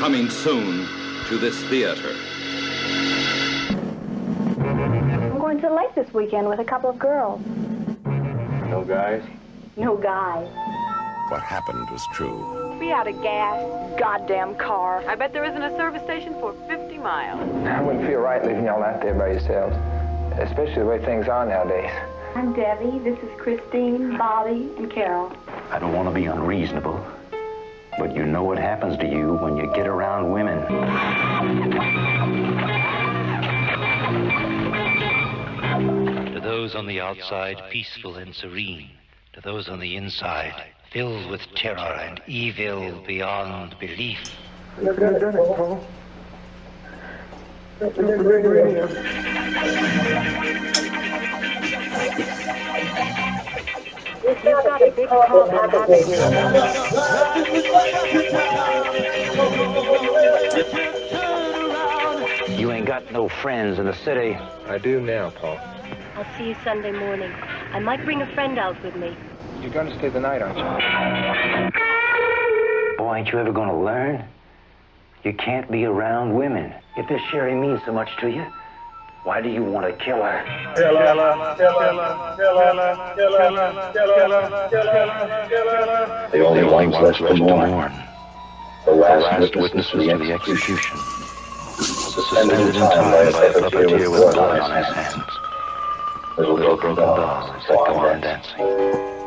coming soon to this theater. I'm going to the lake this weekend with a couple of girls. No guys? No guys. What happened was true. Be out of gas. Goddamn car. I bet there isn't a service station for 50 miles. I wouldn't feel right leaving y'all out there by yourselves, especially the way things are nowadays. I'm Debbie. This is Christine, Bobby, and Carol. I don't want to be unreasonable, but you know what happens to you when you get around women. To those on the outside, peaceful and serene. To those on the inside, filled with terror and evil beyond belief. You're good at it, Paul. You've got a big problem, haven't you? You ain't got no friends in the city. I do now, Paul. I'll see you Sunday morning. I might bring a friend out with me. You're going to stay the night, aren't you? Boy, ain't you ever gonna learn? You can't be around women. If this Sherry means so much to you, why do you want to kill her? The only ones left to mourn. The last witnesses to the to the execution. Suspended in time by a puppeteer with blood on his hands. Little Broken dolls dolls that go on dancing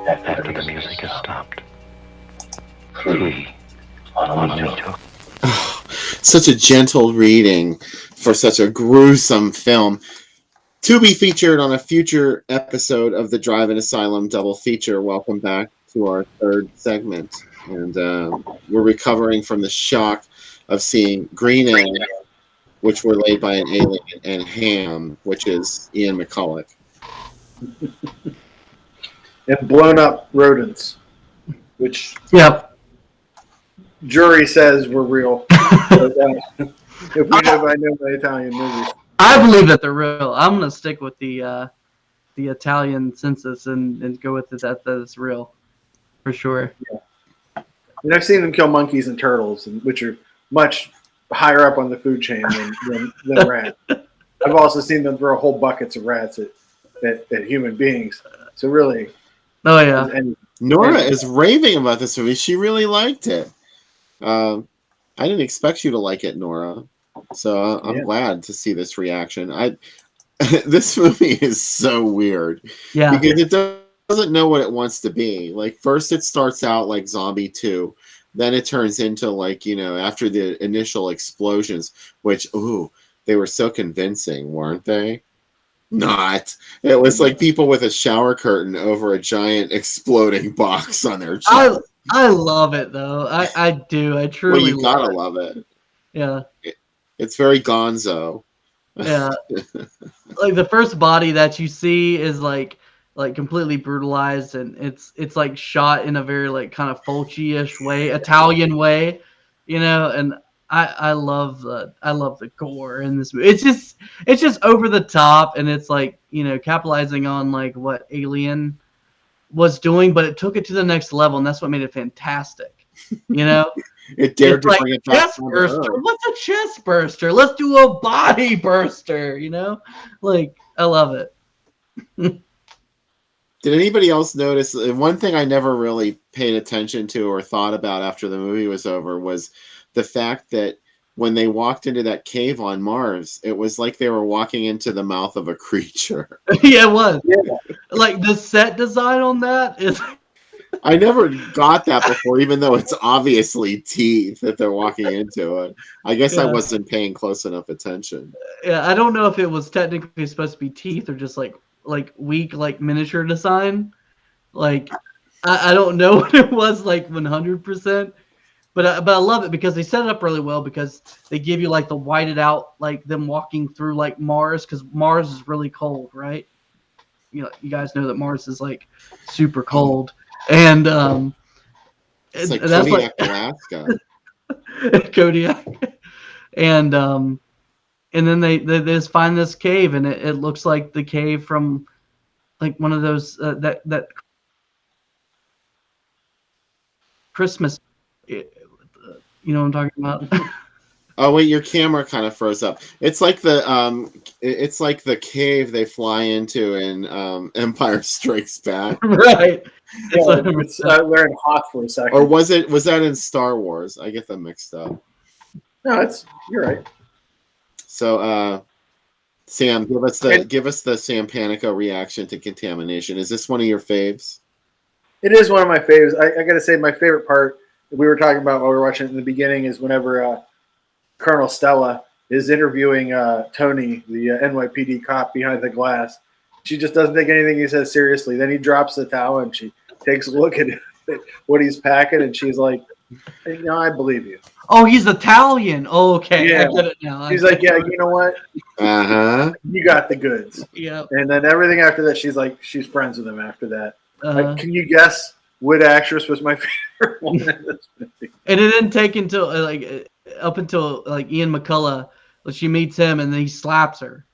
after the music has stopped. 3 on me took. Such a gentle reading for such a gruesome film. To be featured on a future episode of the Drive-In Asylum double feature. Welcome back to our third segment. And we're recovering from the shock of seeing Green Egg, which were laid by an alien, and Ham, which is Ian McCulloch. And blown up rodents, which jury says were real. But, if we know, I know my Italian movies. I believe that they're real. I'm gonna stick with the Italian census and go with it that it's real, for sure. Yeah. And I've seen them kill monkeys and turtles, which are much higher up on the food chain than rats. I've also seen them throw whole buckets of rats at human beings. So really, oh yeah. Nora is raving about this movie. She really liked it. I didn't expect you to like it, Nora. So I'm glad to see this reaction. This movie is so weird. Yeah. Because it doesn't know what it wants to be. Like, first it starts out like Zombie 2. Then it turns into, like, after the initial explosions, which, they were so convincing, weren't they? Not. It was like people with a shower curtain over a giant exploding box on their chest. I love it, though. I do. I truly well, you gotta love it. Yeah. It's very gonzo. Yeah. Like, the first body that you see is, like completely brutalized, and it's like shot in a very, like, kind of Fulci-ish way, Italian way, and I love the gore in this movie. It's just over the top, and it's like, capitalizing on, like, what Alien was doing, but it took it to the next level, and that's what made it fantastic. It dared to bring it back. Chest burster. What's a chest burster? Let's do a body burster. Like, I love it. Did anybody else notice? One thing I never really paid attention to or thought about after the movie was over was the fact that when they walked into that cave on Mars, it was like they were walking into the mouth of a creature. Yeah, it was. Yeah. Like, the set design on that is... I never got that before, even though it's obviously teeth that they're walking into it. I guess I wasn't paying close enough attention. Yeah, I don't know if it was technically supposed to be teeth or just like weak, like, miniature design. Like, I don't know what it was, like, 100%. But I love it because they set it up really well, because they give you, like, the whited out, like, them walking through, like, Mars, because Mars is really cold, right? You guys know that Mars is, like, super cold. And it's like that's Kodiak, Alaska. Kodiak. And then they just find this cave, and it looks like the cave from, like, one of those that Christmas. You know what I'm talking about? Oh wait, your camera kind of froze up. It's like it's like the cave they fly into in Empire Strikes Back. Right. Yeah, they're in Hoth for a second. Or was that in Star Wars? I get them mixed up. No, you're right. So Sam, give us the Sam Panico reaction to Contamination. Is this one of your faves? It is one of my faves. I got to say, my favorite part that we were talking about while we were watching it in the beginning is whenever Colonel Stella is interviewing Tony, the NYPD cop behind the glass. She just doesn't take anything he says seriously. Then he drops the towel and she takes a look at what he's packing, and she's like, "No, I believe you." Oh, he's Italian. Oh, okay, Yeah. I get it now. She's like, "Yeah, you know what? You got the goods." Yeah. And then everything after that, she's like, she's friends with him after that. Uh-huh. Can you guess what actress was my favorite one in this movie? And it didn't take until up until Ian McCullough, she meets him and then he slaps her,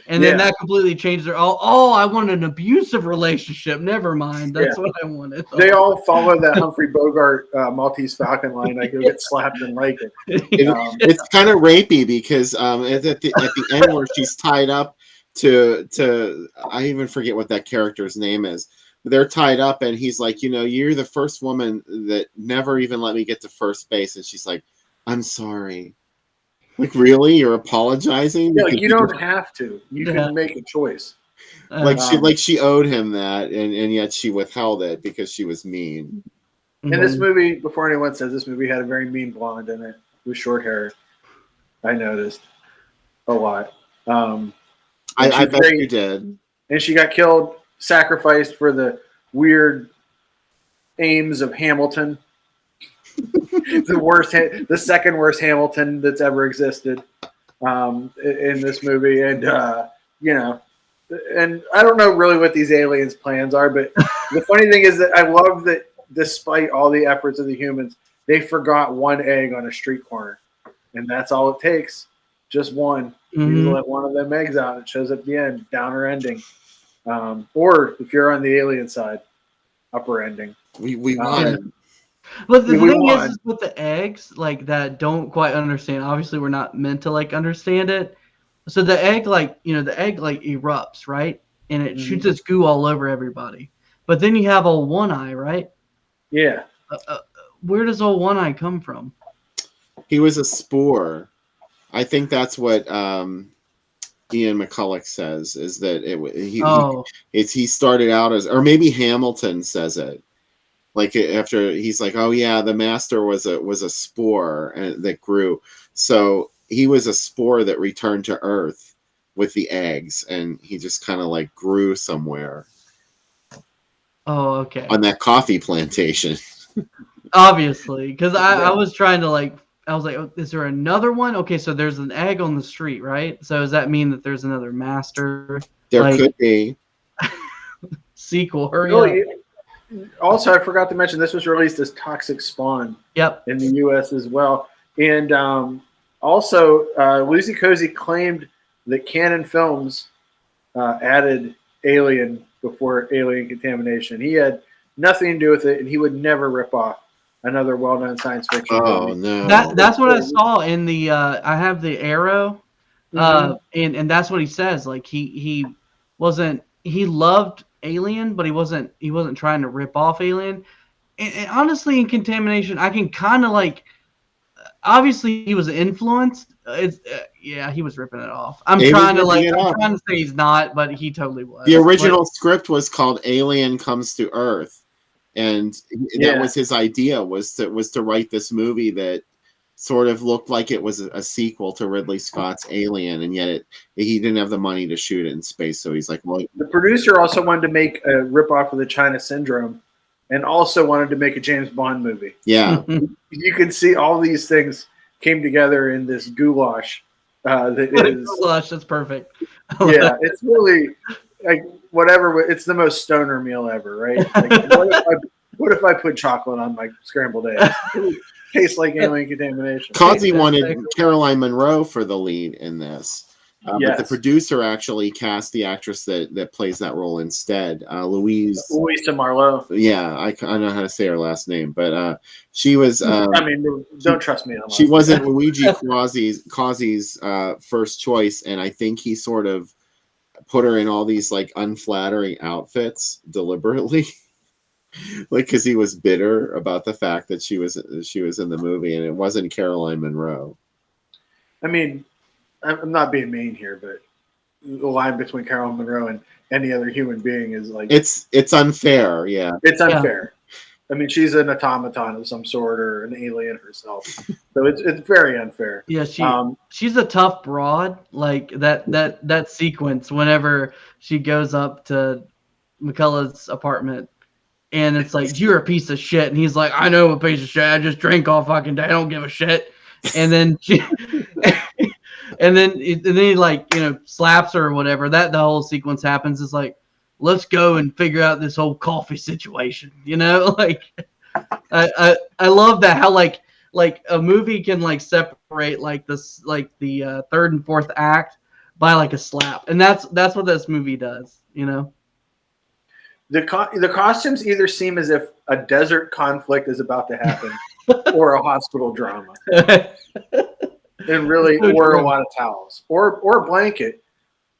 and then that completely changed her. Oh, I wanted an abusive relationship. Never mind, that's what I wanted. They all follow that Humphrey Bogart Maltese Falcon line. Like you'll get slapped and like it. It's kind of rapey because at the end where she's tied up to I even forget what that character's name is. They're tied up and he's like, you're the first woman that never even let me get to first base, and she's like, I'm sorry. Like, really? You're apologizing? Yeah, you don't have to. You can make a choice. She owed him that, and yet she withheld it because she was mean. In this movie, before anyone says this movie had a very mean blonde in it with short hair, I noticed a lot. I bet you did. And she got killed, sacrificed for the weird aims of Hamilton. The second worst Hamilton that's ever existed in this movie, and and I don't know really what these aliens' plans are, but the funny thing is that I love that despite all the efforts of the humans, they forgot one egg on a street corner, and that's all it takes, just one. You let one of them eggs out, it shows at the end, downer ending, or if you're on the alien side, upper ending. We won. But the thing is with the eggs, that don't quite understand. Obviously, we're not meant to understand it. So the egg, the egg erupts, right? And it shoots its goo all over everybody. But then you have old One Eye, right? Yeah. Where does old One Eye come from? He was a spore. I think that's what Ian McCulloch says. Is that he started out as, or maybe Hamilton says it. Like after he's like, oh yeah, the master was a spore that grew. So he was a spore that returned to Earth with the eggs, and he just kind of grew somewhere. Oh, okay. On that coffee plantation. Obviously, because I was trying to I was like, oh, is there another one? Okay, so there's an egg on the street, right? So does that mean that there's another master? There could be. Sequel, hurry up. Also, I forgot to mention this was released as Toxic Spawn. Yep. In the U.S. as well, and also Lucy Cozy claimed that Canon Films added Alien before Alien Contamination. He had nothing to do with it, and he would never rip off another well-known science fiction movie. No! That's what I saw in the. I have the Arrow, and that's what he says. He wasn't. He loved Alien, but he wasn't trying to rip off Alien. And honestly, in Contamination, I can kind of obviously he was influenced. He was ripping it off. I'm trying to say he's not, but he totally was. The original script was called Alien Comes to Earth, and that was his idea, was to write this movie that sort of looked like it was a sequel to Ridley Scott's Alien, and yet he didn't have the money to shoot it in space, so he's like, well. The producer also wanted to make a ripoff of the China Syndrome, and also wanted to make a James Bond movie. Yeah. You can see all these things came together in this goulash. Goulash, that's perfect. Yeah, it's really whatever. It's the most stoner meal ever, right? What if I put chocolate on my scrambled eggs? It tastes like Alien Contamination. Causey wanted Caroline Munro for the lead in this. But the producer actually cast the actress that plays that role instead, Louisa Marlowe. Yeah, I don't know how to say her last name, but she was. I mean, don't trust me. She wasn't Luigi Quasi's first choice, and I think he sort of put her in all these like unflattering outfits deliberately, like because he was bitter about the fact that she was in the movie, and it wasn't Caroline Munro. I mean, I'm not being mean here, but the line between Caroline Munro and any other human being is like it's unfair. Yeah, it's unfair. I mean, she's an automaton of some sort or an alien herself, so it's very unfair. Yeah, she's a tough broad. Like that sequence whenever she goes up to McCullough's apartment, and it's like, you're a piece of shit, and he's like, I know, a piece of shit. I just drink all fucking day. I don't give a shit. And then she. And then he like, slaps her or whatever. That the whole sequence happens. It's like, let's go and figure out this whole coffee situation. Like I love that, how like a movie can like separate like this, like the third and fourth act by like a slap, and that's what this movie does. The costumes either seem as if a desert conflict is about to happen, or a hospital drama. And really, or a lot of towels, or a blanket.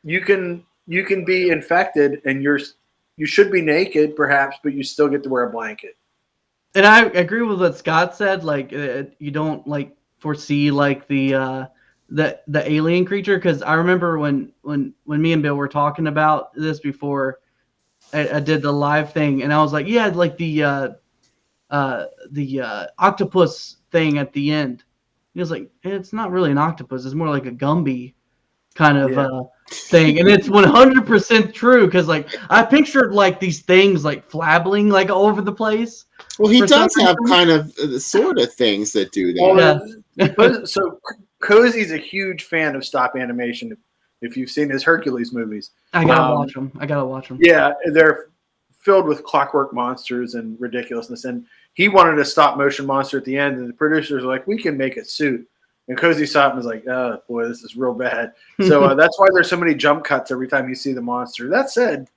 You can be infected, and you should be naked, perhaps, but you still get to wear a blanket. And I agree with what Scott said. Like, you don't like foresee like the alien creature, because I remember when me and Bill were talking about this before I did the live thing, and I was like, yeah, like the octopus thing at the end. He was like, it's not really an octopus. It's more like a Gumby kind of thing. And it's 100% true, because like I pictured like these things like flabbling like all over the place. Well, he does have kind of sort of things that do that. Yeah. So Cozy's a huge fan of stop animation. If you've seen his Hercules movies. I gotta watch them. Yeah, they're filled with clockwork monsters and ridiculousness. And he wanted a stop motion monster at the end, and the producers were like, we can make a suit. And Cozy saw it and was like, oh boy, this is real bad. So that's why there's so many jump cuts every time you see the monster. That said,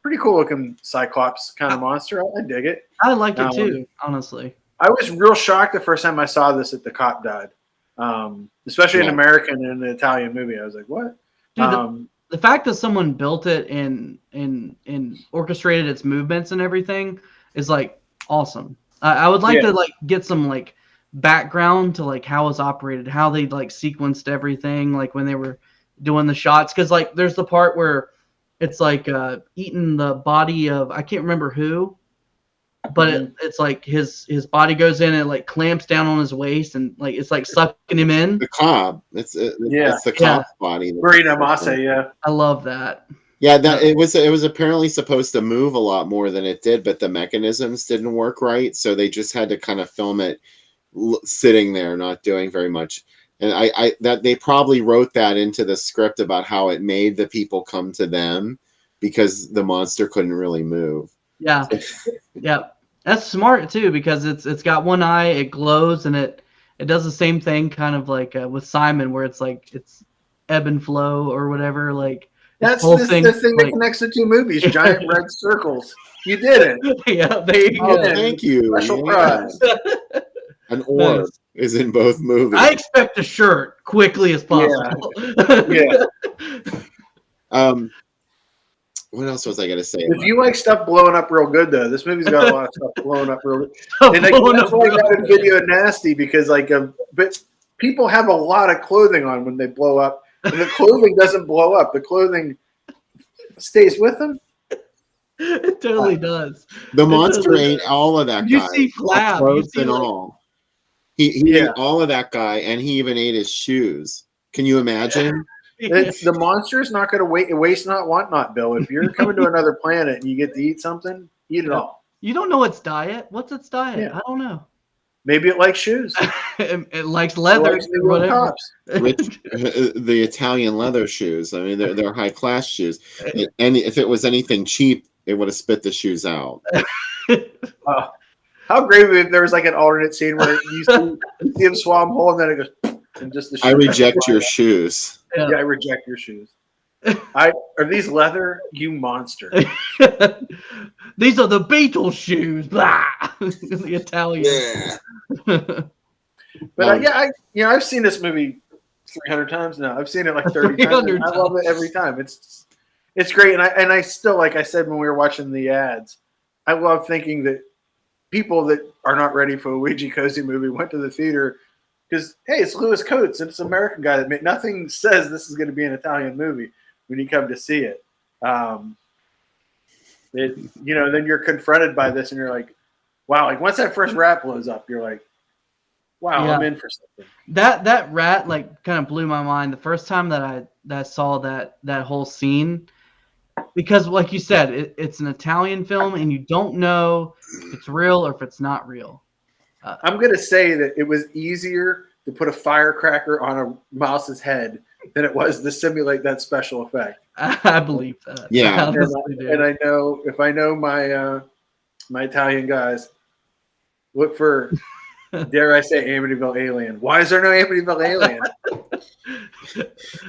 pretty cool looking Cyclops kind of monster. I dig it. I like it too, honestly. I was real shocked the first time I saw this at The Cop Died. Especially an American in an Italian movie. I was like, what? Dude, the fact that someone built it and orchestrated its movements and everything is like awesome. I would like to like get some like background to like how it's operated, how they like sequenced everything, like when they were doing the shots, because like there's the part where it's like eating the body of, I can't remember who, but it's like his body goes in and it like clamps down on his waist, and like it's like sucking him in. The Cobb, it's the Cobb's body. Marina Masse, yeah. I love that. Yeah, that it was apparently supposed to move a lot more than it did, but the mechanisms didn't work right, so they just had to kind of film it sitting there, not doing very much. And I that they probably wrote that into the script about how it made the people come to them because the monster couldn't really move. Yeah, yeah, that's smart too, because it's got one eye, it glows, and it does the same thing, kind of like with Simon, where it's like it's ebb and flow or whatever, like. That's the thing that connects the two movies. Giant red circles. You did it. Yeah, there you go. Thank you. Special prize. An orb is in both movies. I expect a shirt quickly as possible. Yeah. What else was I going to say? If you like stuff blowing up real good, though, this movie's got a lot of stuff blowing up real good. And like, that's why I got a video nasty, because like, but people have a lot of clothing on when they blow up. And the clothing doesn't blow up. The clothing stays with them. It totally does. The monster ate all of that guy. You see Flab. Clothes and all. He ate all of that guy, and he even ate his shoes. Can you imagine? The monster is not going to waste not, want not, Bill. If you're coming to another planet and you get to eat something, eat it all. You don't know its diet. What's its diet? Yeah. I don't know. Maybe it likes shoes. It likes leather. It likes the Italian leather shoes. I mean, they're high class shoes. And if it was anything cheap, it would have spit the shoes out. How great would it if there was like an alternate scene where you see him swallow them whole, and then it goes, and just the shoes. I reject your shoes. Yeah. I reject your shoes. Are these leather? You monster. These are the Beatles shoes. Blah. The Italian. Yeah. But I've seen this movie 300 times now. I've seen it like 30 times. And I love it every time. It's great, and I still, like I said when we were watching the ads, I love thinking that people that are not ready for a Ouija Cozy movie went to the theater because, hey, it's Louis Coates and it's an American guy that nothing says this is going to be an Italian movie when you come to see it. Then you're confronted by this and you're like, wow, like once that first rat blows up, you're like, wow, I'm in for something. That rat like kind of blew my mind the first time that I saw that whole scene. Because, like you said, it's an Italian film, and you don't know if it's real or if it's not real. I'm going to say that it was easier to put a firecracker on a mouse's head than it was to simulate that special effect. I believe that. Yeah. And I know, if I know my Italian guys, look for, dare I say, Amityville Alien. Why is there no Amityville Alien?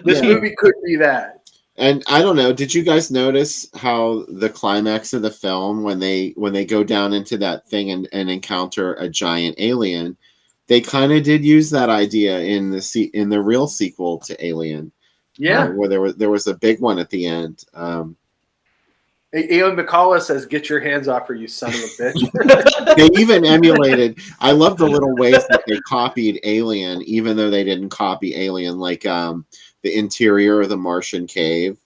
This movie could be that. And I don't know, did you guys notice how the climax of the film, when they go down into that thing and encounter a giant alien, they kind of did use that idea in the real sequel to Alien. Yeah. Where there was a big one at the end. Ian McCullough says, "Get your hands off her, you son of a bitch." They even emulated. I love the little ways that they copied Alien, even though they didn't copy Alien. Like the interior of the Martian cave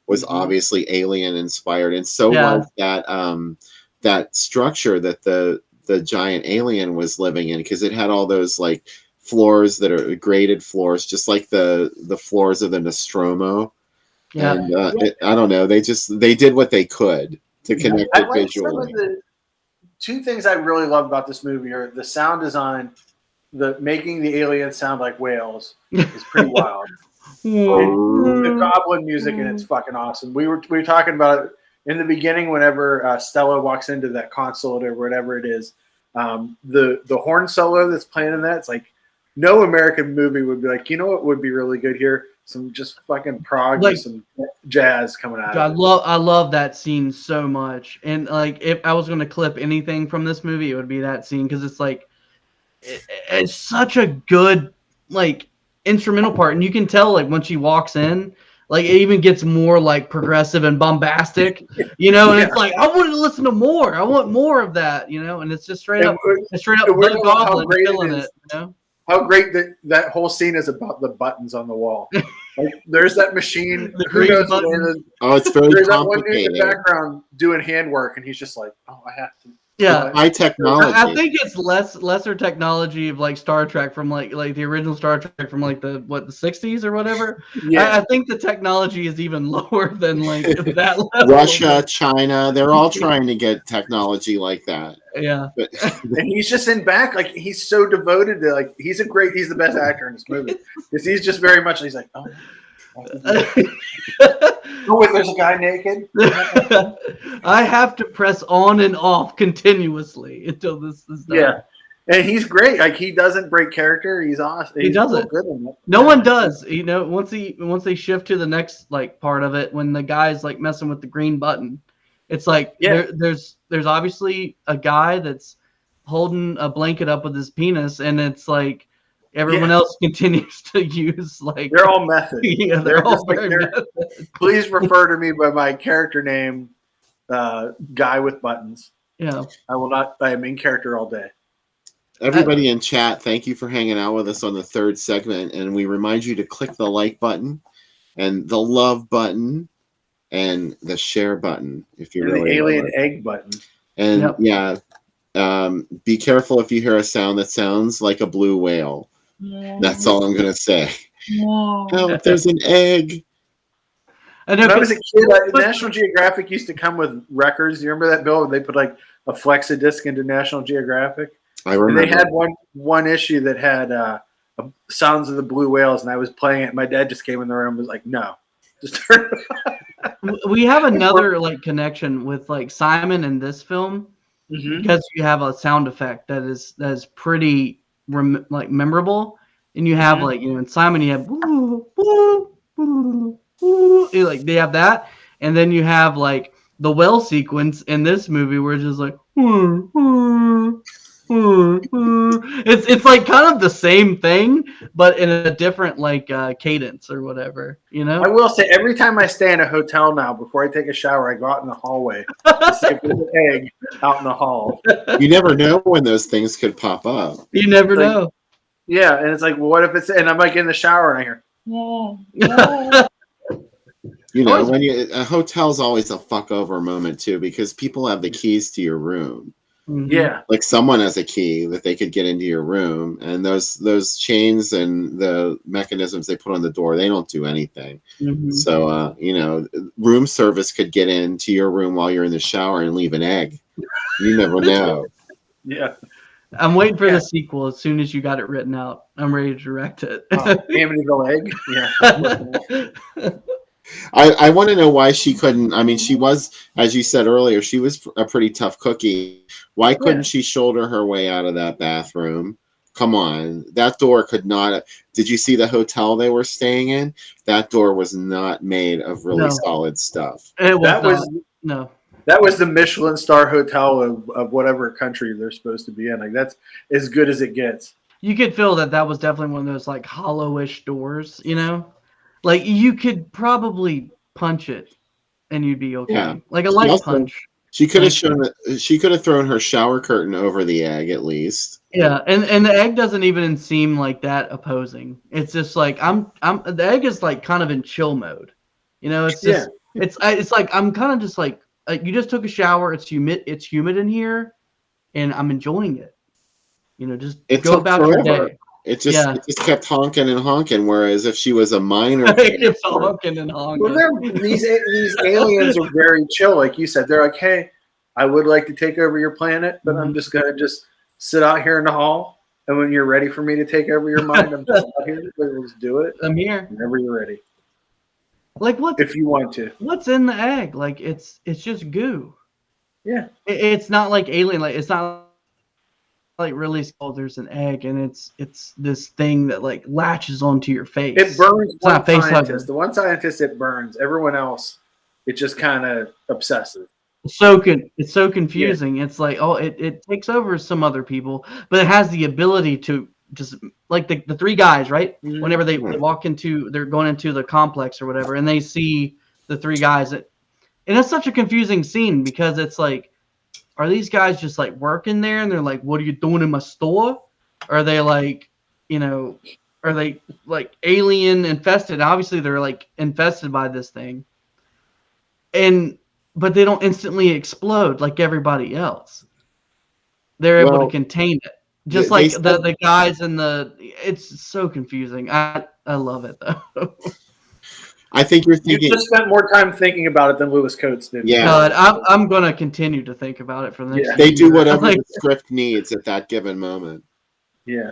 was obviously Alien inspired, and so was that structure that the giant alien was living in, because it had all those like floors that are graded floors, just like the floors of the Nostromo. Yeah. And I don't know. They did what they could to connect it visually. The two things I really love about this movie are the sound design. The making the aliens sound like whales is pretty wild. The goblin music, and it's fucking awesome. We were talking about it in the beginning whenever Stella walks into that console or whatever it is. The horn solo that's playing in that, it's like no American movie would be like, you know what would be really good here? Some just fucking prog, like, some jazz coming out of it. I love that scene so much. And like, if I was going to clip anything from this movie, it would be that scene, because it's like it's such a good like instrumental part, and you can tell like when she walks in, like it even gets more like progressive and bombastic, and it's like I want to listen to more. I want more of that, and it's just straight up the Goblin killing it. How great that whole scene is about the buttons on the wall. Like, there's that machine. Who knows what it is? Oh, it's very there's complicated. That one dude in the background doing handwork, and he's just like, "Oh, I have to." Yeah, high technology. I think it's lesser technology of like Star Trek from like the original Star Trek from like the 60s or whatever. Yeah, I think the technology is even lower than like that level. Russia, China, they're all trying to get technology like that. Yeah, and he's just in back, like he's so devoted to like he's the best actor in this movie because he's just very much he's like, oh. Oh, wait, there's a guy naked. I have to press on and off continuously until this is done. Yeah, and he's great. Like he doesn't break character. He's awesome. He doesn't. No one does. Once they shift to the next like part of it, when the guy's like messing with the green button, it's like there's obviously a guy that's holding a blanket up with his penis, and it's like. Everyone else continues to use like they're all method. Yeah, they're all very method. Please refer to me by my character name, guy with buttons. Yeah, I will not. I am in character all day. Everybody in chat, thank you for hanging out with us on the third segment, and we remind you to click the like button, and the love button, and the share button if you're really the alien egg button. And be careful if you hear a sound that sounds like a blue whale. That's all I'm going to say. Oh, there's an egg. When I was a kid, National Geographic used to come with records. You remember that, Bill? When they put like a Flexidisc into National Geographic? I remember. And they had one issue that had sounds of the blue whales, and I was playing it. My dad just came in the room and was like, no. Just turn it on. We have another like connection with like Simon in this film because you have a sound effect that is pretty like memorable, and you have like in Simon you have woo woo woo like they have that, and then you have like the well sequence in this movie where it's just like it's like kind of the same thing, but in a different like cadence or whatever, you know. I will say, every time I stay in a hotel now, before I take a shower, I go out in the hallway to see if there's an egg out in the hall. You never know when those things could pop up. You never Like, know. Yeah, and it's like, well, what if it's? And I'm like in the shower and I hear, You know, when a hotel's always a fuck over moment too, because people have the keys to your room. yeah, Like someone has a key that they could get into your room, and those chains and the mechanisms they put on the door, they don't do anything. So you know, room service could get into your room while you're in the shower and leave an egg. You never know. yeah. I'm waiting for the sequel. As soon as you got it written out, I'm ready to direct it. Amityville Egg. Yeah. I want to know why she couldn't. I mean, she was, as you said earlier, she was a pretty tough cookie. Why couldn't she shoulder her way out of that bathroom? Come on, that door could not. Did you see the hotel they were staying in? That door was not made of really solid stuff. That was the Michelin star hotel of whatever country they're supposed to be in. Like, that's as good as it gets. You could feel that was definitely one of those like hollowish doors, you know, like you could probably punch it and you'd be okay. Yeah. Like a light punch. She could have she could have thrown her shower curtain over the egg at least. Yeah, and the egg doesn't even seem like that opposing. It's just like the egg is like kind of in chill mode. You know, it's just it's like I'm kind of just like you just took a shower, it's humid in here, and I'm enjoying it. You know, just go about your day. It just kept honking and honking. Whereas if she was a minor, it keeps honking and honking. Well, these aliens are very chill, like you said. They're like, hey, I would like to take over your planet, but I'm just gonna sit out here in the hall. And when you're ready for me to take over your mind, I'm just out here. Let's do it. I'm here whenever you're ready. Like what? If you want to. What's in the egg? Like it's just goo. Yeah. It's not like alien. Like it's not like really there's an egg and it's this thing that like latches onto your face. It burns it's one scientist. The one scientist it burns. Everyone else, it's just kind of obsessive. It's so confusing. Yeah. It's like, oh, it takes over some other people, but it has the ability to just like the three guys, right? Mm-hmm. Whenever they walk into, they're going into the complex or whatever, and they see the three guys. And it's such a confusing scene because it's like, are these guys just like working there and they're like, what are you doing in my store? Or are they like, you know, are they like alien infested? Obviously they're like infested by this thing. But they don't instantly explode like everybody else. They're able to contain it. Just like the guys in it's so confusing. I love it though. I think you're thinking. You just spent more time thinking about it than Lewis Coates did. Yeah, but I'm gonna continue to think about it for the next. Yeah. They do whatever the script needs at that given moment. Yeah.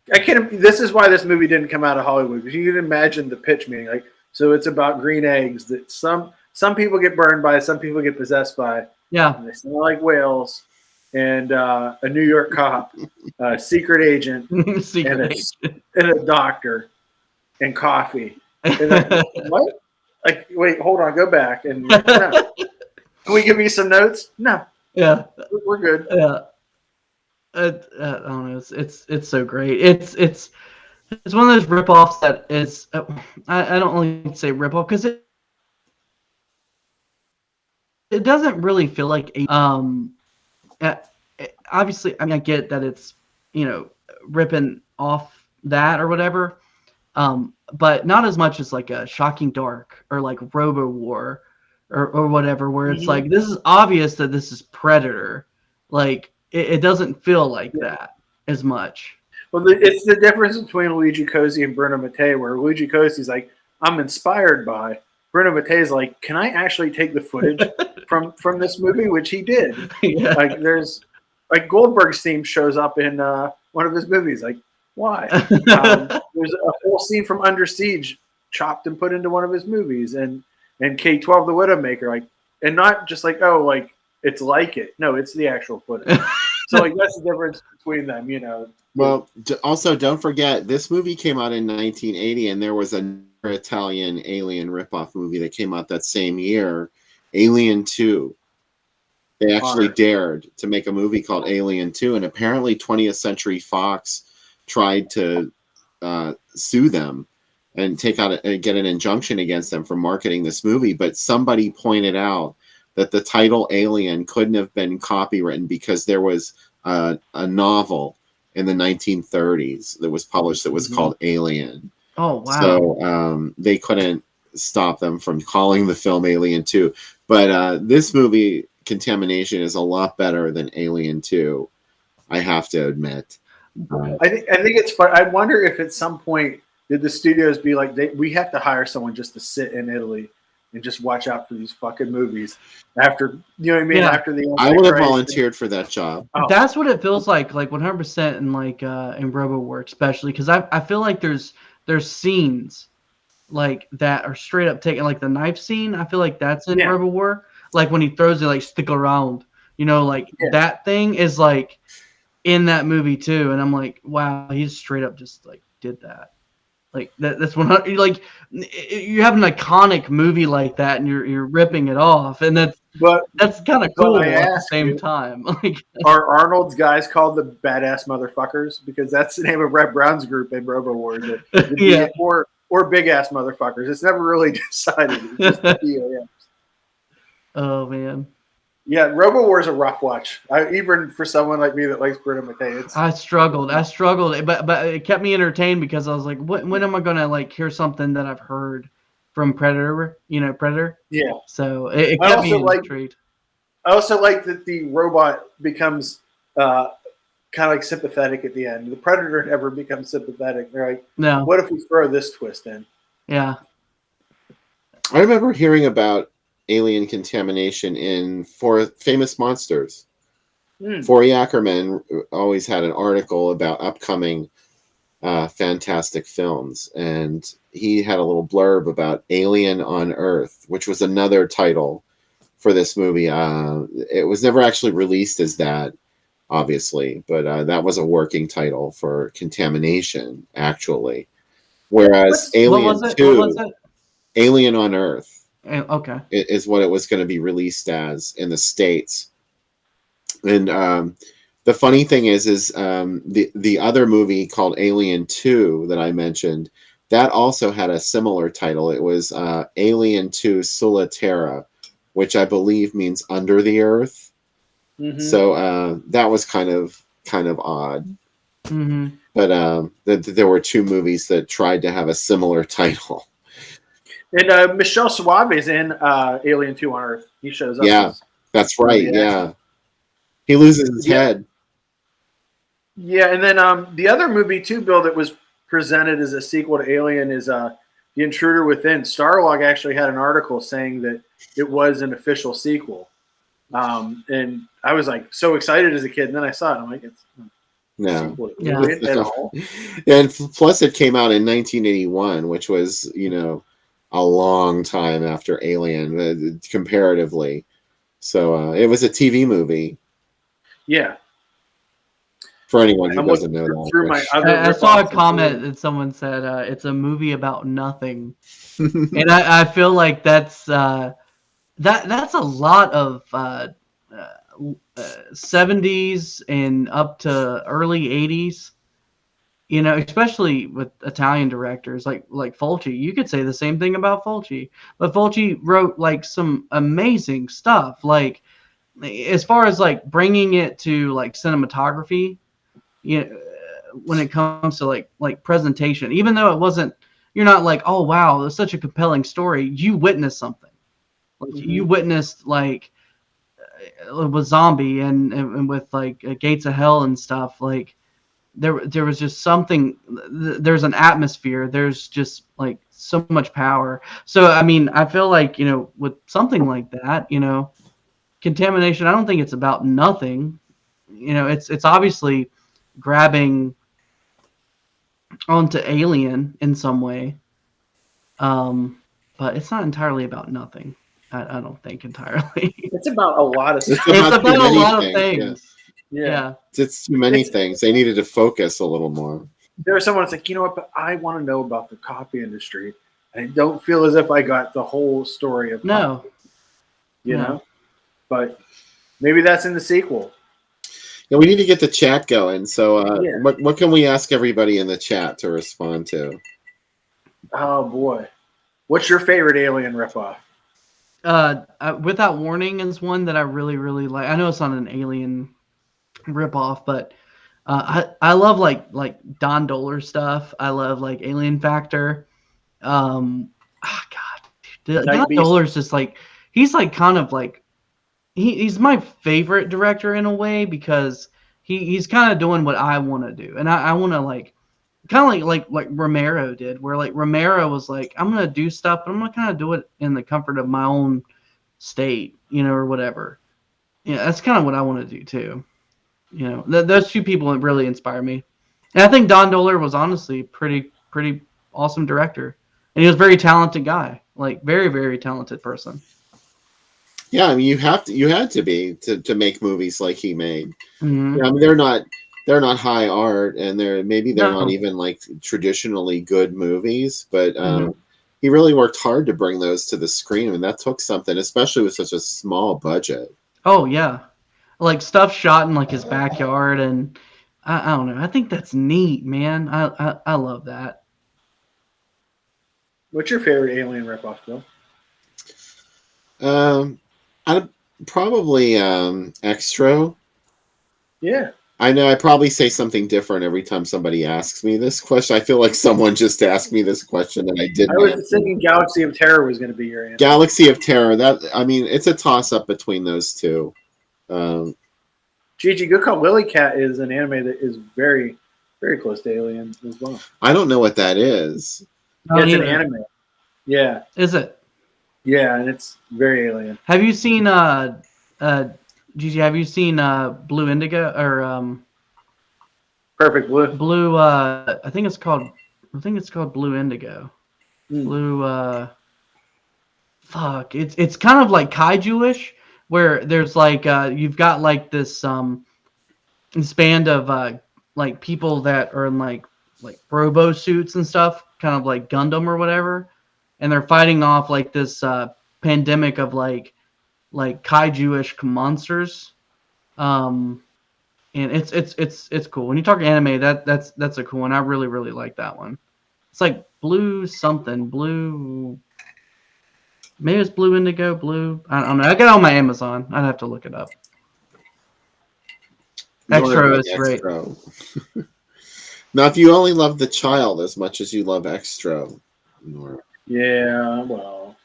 This is why this movie didn't come out of Hollywood, because you can imagine the pitch meeting. Like, so it's about green eggs that some people get burned by, some people get possessed by. Yeah. And they smell like whales. And a New York cop, a secret agent, and a doctor, and coffee. And what? Like, wait, hold on, go back. And no. Can we give you some notes? No. Yeah, we're good. Yeah. I don't know. It's so great. It's one of those ripoffs that is. I don't really say ripoff because it doesn't really feel like obviously, I mean, I get that it's, you know, ripping off that or whatever, but not as much as like a Shocking Dark or like Robo War or whatever, where it's like, this is obvious that this is Predator. Like, it doesn't feel like that as much. Well, it's the difference between Luigi Cosi and Bruno Mattei, where Luigi Cosi's like, I'm inspired by. Bruno Mattei's like, can I actually take the footage from this movie, which he did. Yeah. Like, there's like Goldberg's theme shows up in one of his movies. Like, why? There's a whole scene from Under Siege chopped and put into one of his movies, and K-12 the Widowmaker, like, and not just like, oh, like it's like it. No, it's the actual footage. So like that's the difference between them, you know. Well, also don't forget this movie came out in 1980, and there was another Italian alien ripoff movie that came out that same year, Alien 2. They actually dared to make a movie called Alien 2, and apparently 20th Century Fox tried to sue them and get an injunction against them for marketing this movie. But somebody pointed out that the title Alien couldn't have been copywritten because there was a novel in the 1930s that was published that was called Alien. Oh, wow. So they couldn't stop them from calling the film Alien 2. But this movie, Contamination, is a lot better than Alien 2, I have to admit. I think it's fun. I wonder if at some point did the studios be like, we have to hire someone just to sit in Italy and just watch out for these fucking movies after, you know what I mean? Yeah. After the I would have volunteered for that job. Oh. That's what it feels like 100% in in Robo War, especially because I feel like there's scenes like that are straight up taken, like the knife scene. I feel like that's in Robo War, like when he throws it, like stick around, you know, like that thing is like in that movie too, and I'm like, wow, he's straight up just like did that. Like that's 100. Like you have an iconic movie like that, and you're ripping it off, and that's kind of cool at the same time. Like, are Arnold's guys called the badass motherfuckers because that's the name of Red Brown's group in Robo War? Yeah. Or big ass motherfuckers. It's never really decided. It's just BAMs. Oh man. Yeah, Robo War is a rough watch. Even for someone like me that likes Britta McKay, I struggled, but it kept me entertained because I was like, when am I gonna like hear something that I've heard from Predator? You know, Predator. Yeah. So it kept me intrigued. I also like that the robot becomes kind of like sympathetic at the end. The Predator never becomes sympathetic. They're like, no. What if we throw this twist in? Yeah. I remember hearing about alien contamination in For Famous Monsters. Forey Ackerman always had an article about upcoming fantastic films, and he had a little blurb about Alien on Earth, which was another title for this movie. It was never actually released as that, obviously, but that was a working title for Contamination, actually. Whereas Alien 2, Alien on Earth, okay, is what it was going to be released as in the States. And the funny thing is the other movie called Alien 2 that I mentioned, that also had a similar title. It was Alien 2 Sulla Terra, which I believe means under the earth. Mm-hmm. So that was kind of odd. Mm-hmm. But there were two movies that tried to have a similar title. And Michelle Suave is in Alien 2 on Earth. He shows up. Yeah, that's right. Yeah. He loses his head. Yeah, and then the other movie, too, Bill, that was presented as a sequel to Alien is The Intruder Within. Starlog actually had an article saying that it was an official sequel. And I was like so excited as a kid, and then I saw it. I'm like, it's no. at all. And plus it came out in 1981, which was, a long time after Alien, comparatively. So it was a TV movie. Yeah. For anyone who doesn't know that. I saw a comment that someone said it's a movie about nothing, and I feel like that's a lot of 70s and up to early 80s. Especially with Italian directors like Fulci. You could say the same thing about Fulci, but Fulci wrote like some amazing stuff. Like as far as like bringing it to like cinematography, when it comes to like presentation, even though it wasn't, you're not like, oh wow, it's such a compelling story. You witnessed something. Like you witnessed like with Zombie and with like Gates of Hell and stuff like. There was just something. There's an atmosphere. There's just like so much power. So I mean, I feel like with something like that, Contamination. I don't think it's about nothing. It's obviously grabbing onto Alien in some way, but it's not entirely about nothing. I don't think entirely. It's about a lot of stuff. It's about a lot of things. Yeah. It's too many things. They needed to focus a little more. There was someone that's like, you know what, but I want to know about the coffee industry. I don't feel as if I got the whole story of coffee, you know? But maybe that's in the sequel. Yeah, we need to get the chat going. So Yeah. what can we ask everybody in the chat to respond to? Oh, boy. What's your favorite Alien ripoff? Without Warning is one that I really, really like. I know it's not an Alien ripoff, but I love like Don Dohler stuff. I love like Alien Factor. God, dude, Don Dohler's just like, he's like kind of like, he's my favorite director in a way, because he's kind of doing what I want to do, and I want to like kind of like Romero did, where like Romero was like, I'm gonna do stuff, but I'm gonna kind of do it in the comfort of my own state, or whatever. Yeah, that's kind of what I want to do too. Those two people really inspire me, and I think Don Dohler was honestly pretty awesome director, and he was a very talented guy, like very, very talented person. Yeah, I mean, you had to be to make movies like he made. Mm-hmm. Yeah, I mean, they're not high art, and they're not even like traditionally good movies, but he really worked hard to bring those to the screen, and that took something, especially with such a small budget. Oh yeah, like stuff shot in like his backyard, and I don't know. I think that's neat, man. I love that. What's your favorite Alien ripoff, Bill? I'd probably Extra. Yeah. I know I probably say something different every time somebody asks me this question. I feel like someone just asked me this question and I didn't. I was thinking Galaxy of Terror was going to be your answer. Galaxy of Terror. It's a toss-up between those two. Gigi, Good Call Lily Cat is an anime that is very, very close to Alien as well. I don't know what that is. Yeah, it's an anime. Yeah. Is it? Yeah, and it's very Alien. Have you seen Gigi, have you seen Blue Indigo or Perfect Blue? Blue I think it's called Blue Indigo. Blue fuck. It's kind of like kaiju-ish, where there's like you've got like this band of like people that are in like robo suits and stuff, kind of like Gundam or whatever, and they're fighting off like this pandemic of like kaiju-ish monsters, and it's cool. When you talk anime, that's a cool one. I really, really like that one. It's like Blue something, Blue. Maybe it's Blue Indigo, Blue. I don't know. I got it on my Amazon. I'd have to look it up. Extra is great. Now, if you only love The Child as much as you love Extra, yeah, well,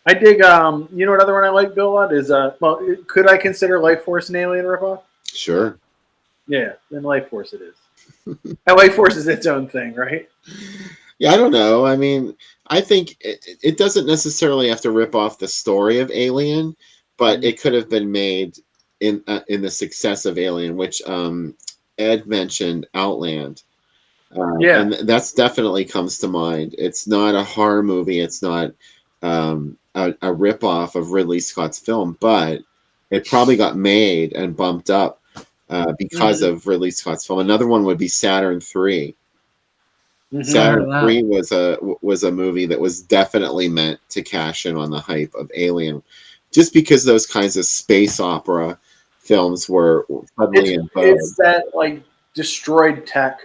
I dig. You know what other one I like, Bill? Is could I consider Life Force an Alien ripoff? Sure. Yeah, then Life Force it is. And Life Force is its own thing, right? Yeah, I don't know. I mean, I think it doesn't necessarily have to rip off the story of Alien, but it could have been made in the success of Alien, which Ed mentioned Outland. Yeah, and that's definitely comes to mind. It's not a horror movie. It's not a rip-off of Ridley Scott's film, but it probably got made and bumped up because of Ridley Scott's film. Another one would be Saturn 3. Saturn 3 was a movie that was definitely meant to cash in on the hype of Alien, just because those kinds of space opera films were suddenly in vogue. It's that like destroyed tech,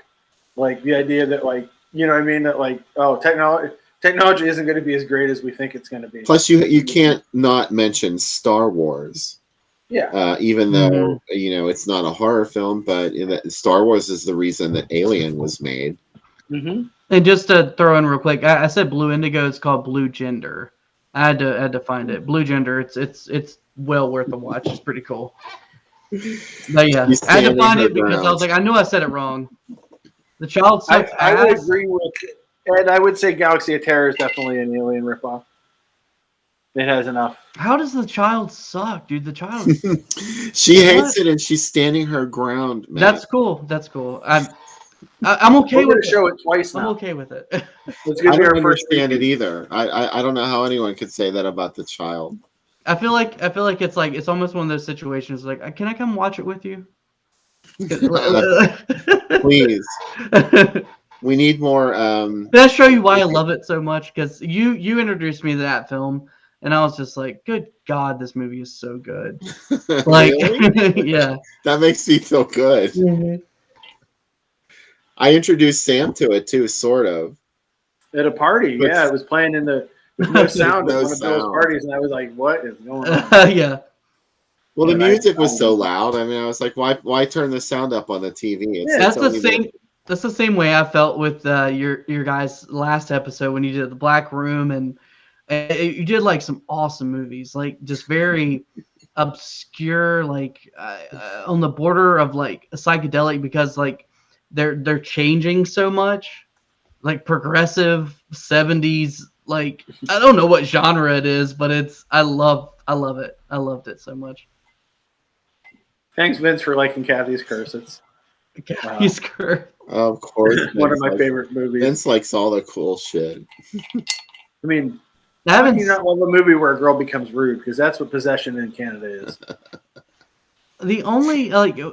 like the idea that like, you know what I mean, that like, oh, technology isn't going to be as great as we think it's going to be. Plus, you can't not mention Star Wars. Yeah. Even though it's not a horror film, but Star Wars is the reason that Alien was made. Mm-hmm. And just to throw in real quick, I said Blue Indigo. It's called Blue Gender. I had to find it. Blue Gender. It's well worth a watch. It's pretty cool. But yeah, I had to find it because I was like, I knew I said it wrong. The Child sucks ass. I would agree with Ed. I would say Galaxy of Terror is definitely an Alien ripoff. It has enough. How does The Child suck, dude? The Child. She hates it, and she's standing her ground. Man. That's cool. That's cool. I'm okay with it. Show it twice now. I'm okay with it. It's I don't understand it either. I don't know how anyone could say that about The Child. I feel like it's almost one of those situations like, can I come watch it with you? Please. We need more. Can I show you why I love it so much? Because you introduced me to that film, and I was just like, good God, this movie is so good. Like, Really? yeah. That makes me feel good. Mm-hmm. I introduced Sam to it too, sort of. At a party, But- yeah, it was playing in the with no sound No at one of Bill's sound. parties, and I was like, "What is going on?" Yeah. Well, the And I- music was so loud. I mean, I was like, why turn the sound up on the TV? It's That's the only same. That's the same way I felt with your guys' last episode when you did the Black Room, and you did like some awesome movies, like just very obscure, like on the border of like a psychedelic, because like they're changing so much, like progressive 70s, like I don't know what genre it is, but I love it. I loved it so much. Thanks, Vince, for liking Kathy's Curse. It's Kathy's Curse. Of course, one of my favorite movies. Vince likes all the cool shit. I mean, I haven't you not love a movie where a girl becomes rude, because that's what Possession in Canada is. The only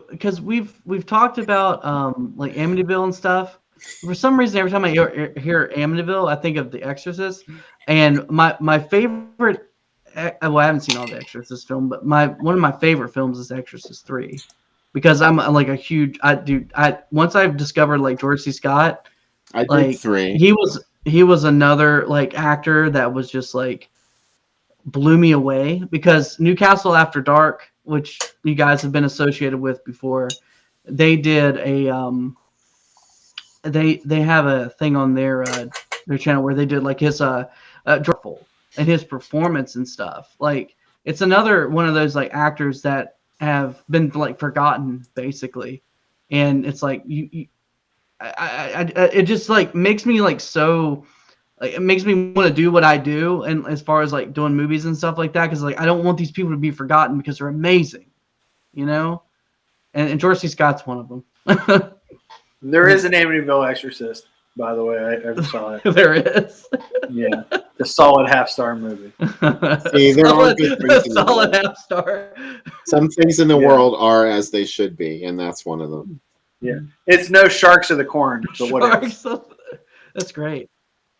because we've talked about like Amityville and stuff. For some reason, every time I hear Amityville, I think of The Exorcist. And my favorite, well, I haven't seen all the Exorcist film, but one of my favorite films is Exorcist 3, because I'm like a huge once I've discovered like George C. Scott, I did like 3. he was another like actor that was just like blew me away, because Newcastle After Dark, which you guys have been associated with before, they did a they have a thing on their channel where they did like his dreadful and his performance and stuff. Like, it's another one of those like actors that have been like forgotten basically, and it's like it just like makes me like so. Like, it makes me want to do what I do, and as far as like doing movies and stuff like that, because like I don't want these people to be forgotten because they're amazing, you know. And George C. Scott's one of them. There is an Amityville Exorcist, by the way. I saw it. There is. Yeah, the solid half-star movie. See, there are good things in the solid world. half star. Some things in the world are as they should be, and that's one of them. Yeah, it's no Sharks of the Corn, but what else? That's great.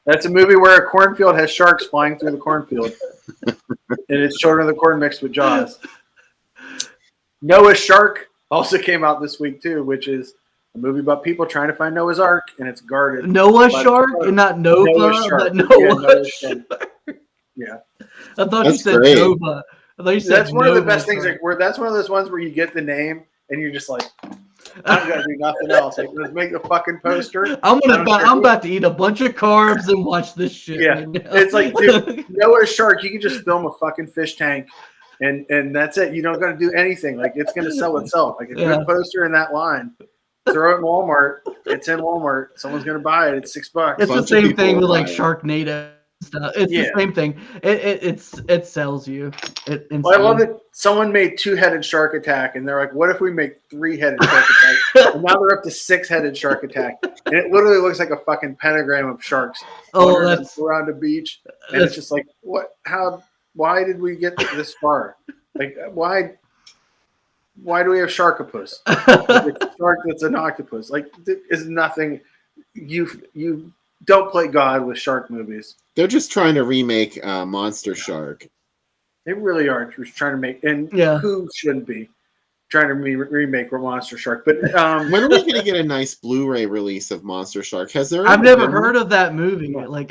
That's a movie where a cornfield has sharks flying through the cornfield, and it's Children of the Corn mixed with Jaws. Noah's Shark also came out this week too, which is a movie about people trying to find Noah's Ark, and it's guarded. Noah Shark, and not Nova, Noah's Shark. but Noah Noah's Shark. Yeah, I thought you said great. Nova. I thought you said that's one of the Nova best things. Shark. Like, where that's one of those ones where you get the name and you're just like, I'm gonna do nothing else. Like, let's make a fucking poster. I'm about to eat a bunch of carbs and watch this shit. Yeah, right now. it's like, dude, Noah's Shark. You can just film a fucking fish tank, and that's it. You don't got to do anything. Like, it's gonna sell itself. Like a good poster in that line. Throw it in Walmart. It's in Walmart. Someone's gonna buy it. It's $6. It's the same thing with like Sharknado stuff. It's the same thing. It sells you. Well, I love it. Someone made 2-headed Shark Attack, and they're like, "What if we make 3-headed Shark Attack?" And now they're up to 6-headed Shark Attack, and it literally looks like a fucking pentagram of sharks around a beach. And it's just like, what? How? Why did we get this far? Like, why? Why do we have Sharkopus? Like, a shark that's an octopus. Like, is nothing. You don't play God with shark movies. They're just trying to remake Monster Shark. They really are just trying to make, and who shouldn't be trying to remake Monster Shark? But when are we going to get a nice Blu-ray release of Monster Shark? Has there? I've never heard of that movie. Like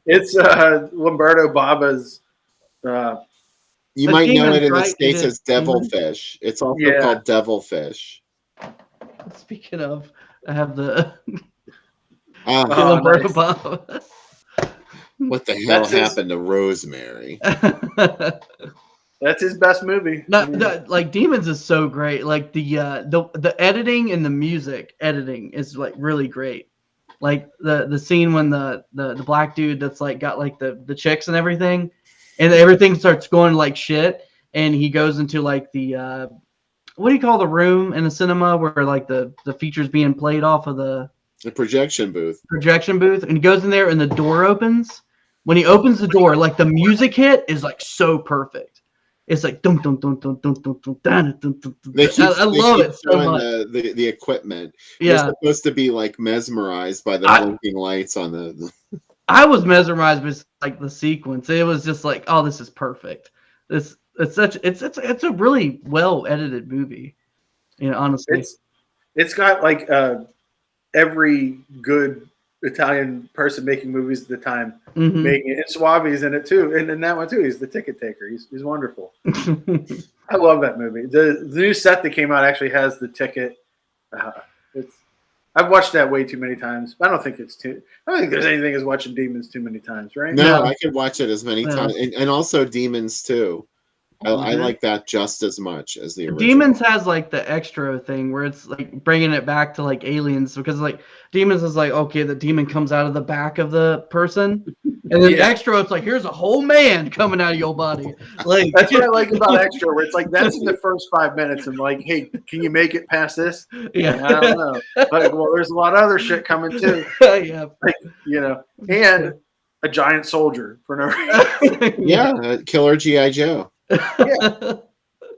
it's Lamberto Baba's. You might know it in the States as Demons. Devilfish. It's also called Devilfish. Speaking of, I have the Lamberto nice. Baba. What the hell happened to Rosemary? That's his best movie. Like Demons is so great. Like the editing and the music editing is like really great. Like the scene when the black dude that's like got like the chicks and everything, and everything starts going like shit, and he goes into like the what do you call the room in the cinema where like the features being played off of the projection booth, and he goes in there and the door opens. When he opens the door, like the music hit is like so perfect. It's like dum dum dum dum dum dum dum dun, dun, dun, They dun. keep, I love it so showing much. the equipment. Yeah. You're supposed to be like mesmerized by the blinking lights on the. I was mesmerized by like the sequence. It was just like, oh, this is perfect. It's a really well edited movie. You know, honestly, It's got like every good Italian person making movies at the time making it. And Suave's in it too, and in that one too, he's the ticket taker. He's wonderful. I love that movie. The new set that came out actually has the ticket. I've watched that way too many times. I don't think there's anything as watching Demons too many times, right? No, I could watch it as many times, and also Demons too. I like that just as much as the original. Demons has like the extra thing where it's like bringing it back to like Aliens, because like Demons is like, okay, the demon comes out of the back of the person, and then Extra, it's like, here's a whole man coming out of your body. Like that's what I like about Extra, where it's like that's in the first 5 minutes, and like, hey, can you make it past this? Yeah, I don't know. Like, well, there's a lot of other shit coming too. Yeah, like, and a giant soldier for no reason. Yeah, Killer G.I. Joe. Yeah,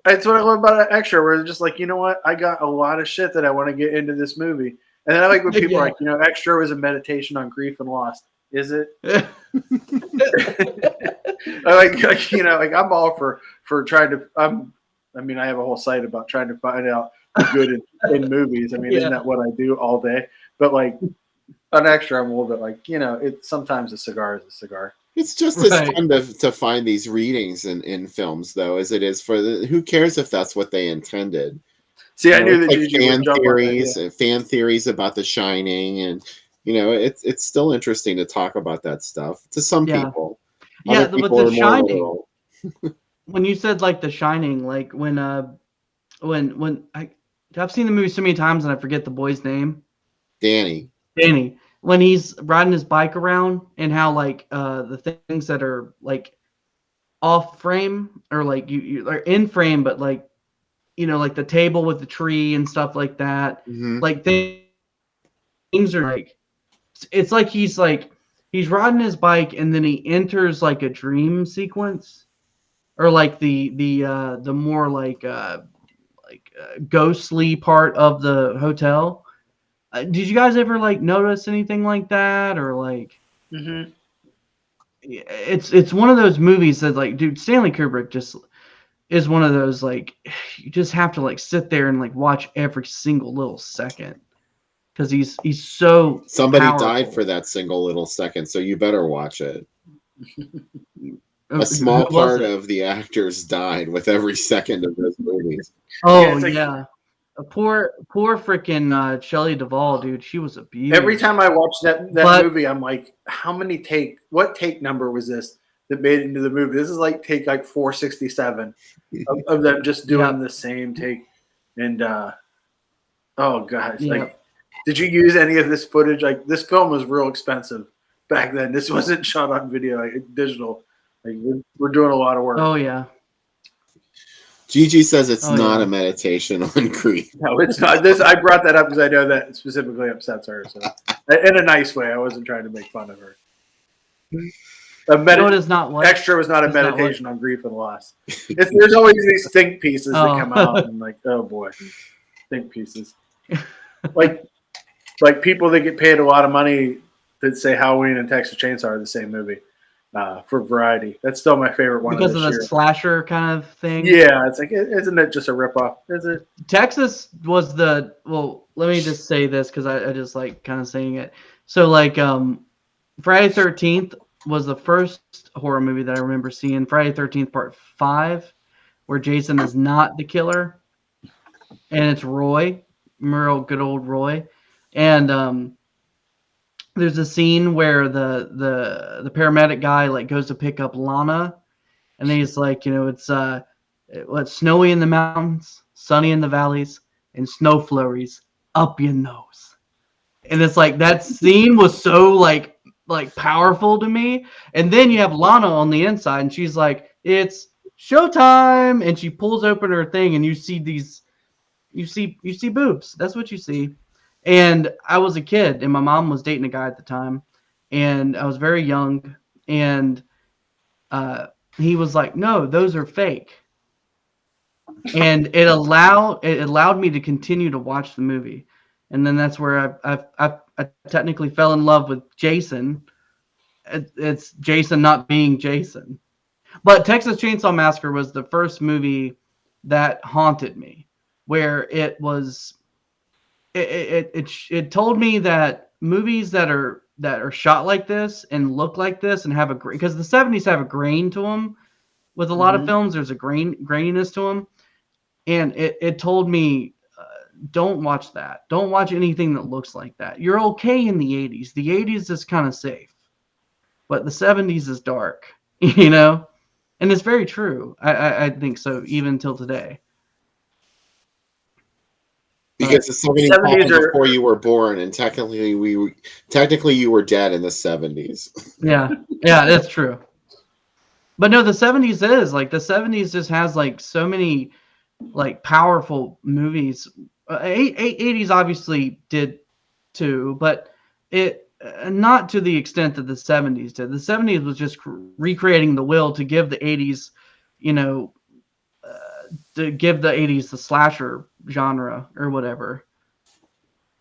that's what I love about Extra, where they're just like, you know what, I got a lot of shit that I want to get into this movie, and then I like when people are like, Extra was a meditation on grief and loss. Is it? I'm all for trying to. I have a whole site about trying to find out the good in movies. Isn't that what I do all day? But like on Extra, I'm a little bit like, it's sometimes a cigar is a cigar. It's just as fun to find these readings in films, though, as it is for who cares if that's what they intended. See, I knew that like fan theories about The Shining, and it's still interesting to talk about that stuff to some people. Yeah, but The Shining. When you said like The Shining, like when I've seen the movie so many times and I forget the boy's name. Danny. When he's riding his bike around, and how like the things that are like off frame or like you are in frame, but like like the table with the tree and stuff like that, like things are like, it's like he's riding his bike and then he enters like a dream sequence, or like the more like ghostly part of the hotel. Did you guys ever like notice anything like that, or like? It's one of those movies that like, dude, Stanley Kubrick just is one of those like, you just have to like sit there and like watch every single little second, because he's so powerful. Died for that single little second, so you better watch it. A small part of the actors died with every second of those movies. Oh yeah. A poor freaking Shelley Duvall, dude. She was abused. Every time I watch that movie, I'm like, what take number was this that made it into the movie? This is like take like 467 of them just doing the same take. And oh gosh, like, did you use any of this footage? Like, this film was real expensive back then. This wasn't shot on video, like digital. Like, we're doing a lot of work. Oh yeah. Gigi says it's not a meditation on grief. No, it's not. I brought that up because I know that specifically upsets her. So, in a nice way, I wasn't trying to make fun of her. It is not what? Extra was not a meditation on grief and loss. There's always these think pieces that come out, and like, oh boy, think pieces. like people that get paid a lot of money that say Halloween and Texas Chainsaw are the same movie. For variety, that's still my favorite one because of the slasher kind of thing. Yeah, it's like, isn't it just a ripoff? Is it? Texas was the let me just say this because I just like kind of saying it. So like Friday 13th was the first horror movie that I remember seeing. Friday 13th Part 5, where Jason is not the killer, and it's Roy, real good old Roy, and there's a scene where the paramedic guy like goes to pick up Lana, and he's like, it's snowy in the mountains, sunny in the valleys, and snow flurries up your nose. And it's like, that scene was so like powerful to me. And then you have Lana on the inside, and she's like, it's showtime, and she pulls open her thing, and you see boobs. That's what you see. And I was a kid, and my mom was dating a guy at the time, and I was very young, and he was like, no, those are fake. and it allowed me to continue to watch the movie, and then that's where I technically fell in love with Jason. It's Jason not being Jason, but Texas Chainsaw Massacre was the first movie that haunted me, where it told me that movies that are shot like this and look like this and have a grain, because the 70s have a grain to them. With a lot of films, there's a graininess to them, and it told me, don't watch that. Don't watch anything that looks like that. You're okay in the 80s. The 80s is kind of safe, but the 70s is dark, you know? And it's very true. I think so, even till today. Because the 70s happened before you were born, and technically you were dead in the 70s. Yeah, that's true. But no, the 70s is like, the 70s just has like so many like powerful movies. 80s obviously did too, but it not to the extent that the 70s did. The 70s was just recreating the will to give the 80s, you know, to give the 80s the slasher genre or whatever.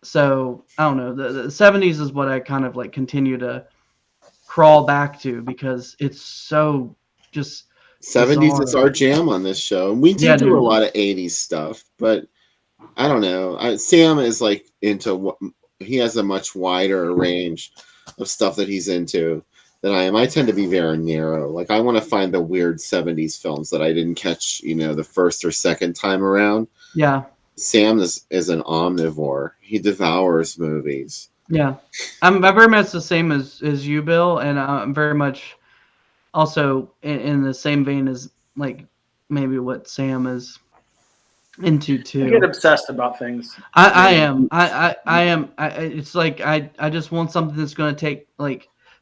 So I don't know. The 70s is what I kind of like continue to crawl back to, because it's so just 70s bizarre. is our jam on this show. We do a lot of 80s stuff, but I don't know. Sam is like into he has a much wider range of stuff that he's into than I am. I tend to be very narrow. Like, I want to find the weird 70s films that I didn't catch, you know, the first or second time around. Yeah. Sam is an omnivore. He devours movies. Yeah. I'm very much the same as you, Bill, and I'm very much also in the same vein as like maybe what Sam is into too. I get obsessed about things. I am. It's like I just want something that's going to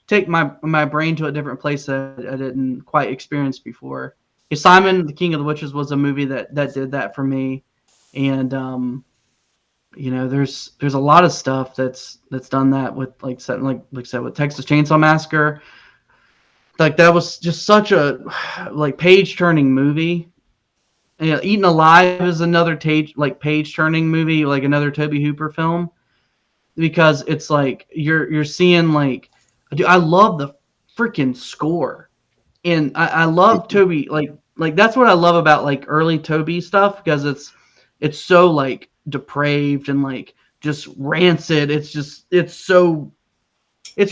take my brain to a different place that I didn't quite experience before. Simon, the King of the Witches, was a movie that did that for me, and you know, there's a lot of stuff that's done that with like I said with Texas Chainsaw Massacre. Like, that was just such a like page turning movie. You know, Eaten Alive is another page turning movie, like another Tobe Hooper film, because it's like you're seeing like, dude, I love the freaking score, and I love Tobe, like that's what I love about like early Tobe stuff, because it's so like depraved and like just rancid. It's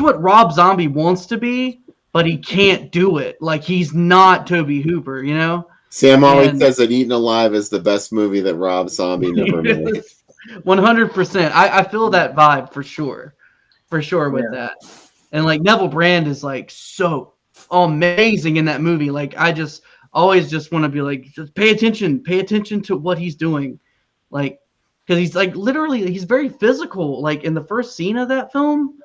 what Rob Zombie wants to be, but he can't do it. Like, he's not Tobe Hooper, you know? Sam always says that Eaten Alive is the best movie that Rob Zombie never made. 100%. I feel that vibe for sure with that. And like Neville Brand is like so amazing in that movie. Like, I just always just want to be like, just pay attention to what he's doing. Like, because he's like literally, he's very physical. Like, in the first scene of that film,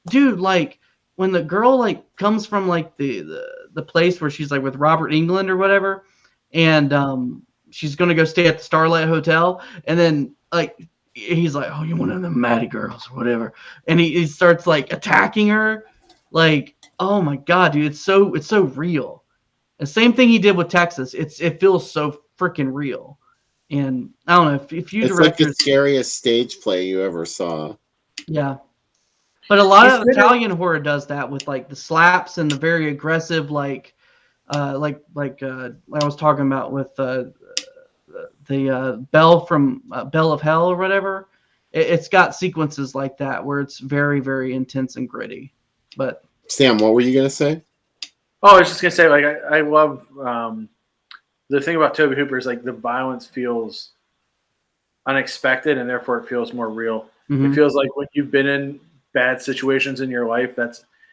dude, like when the girl like comes from like the place where she's like with Robert England or whatever, and she's gonna go stay at the Starlight Hotel, and then like he's like, oh, you're one of them Maddie girls or whatever, and he starts like attacking her. Like, oh my god, dude, it's so real. The same thing he did with Texas. It feels so freaking real. And I don't know if you it's like the scariest stage play you ever saw. Yeah. But a lot of Italian horror does that with like the slaps and the very aggressive, like I was talking about with the Bell from Bell of Hell or whatever. It's got sequences like that where it's very, very intense and gritty. But Sam, what were you gonna say? Oh, I was just gonna say, like, I love the thing about Tobe Hooper is like the violence feels unexpected, and therefore it feels more real. Mm-hmm. It feels like when you've been in bad situations in your life,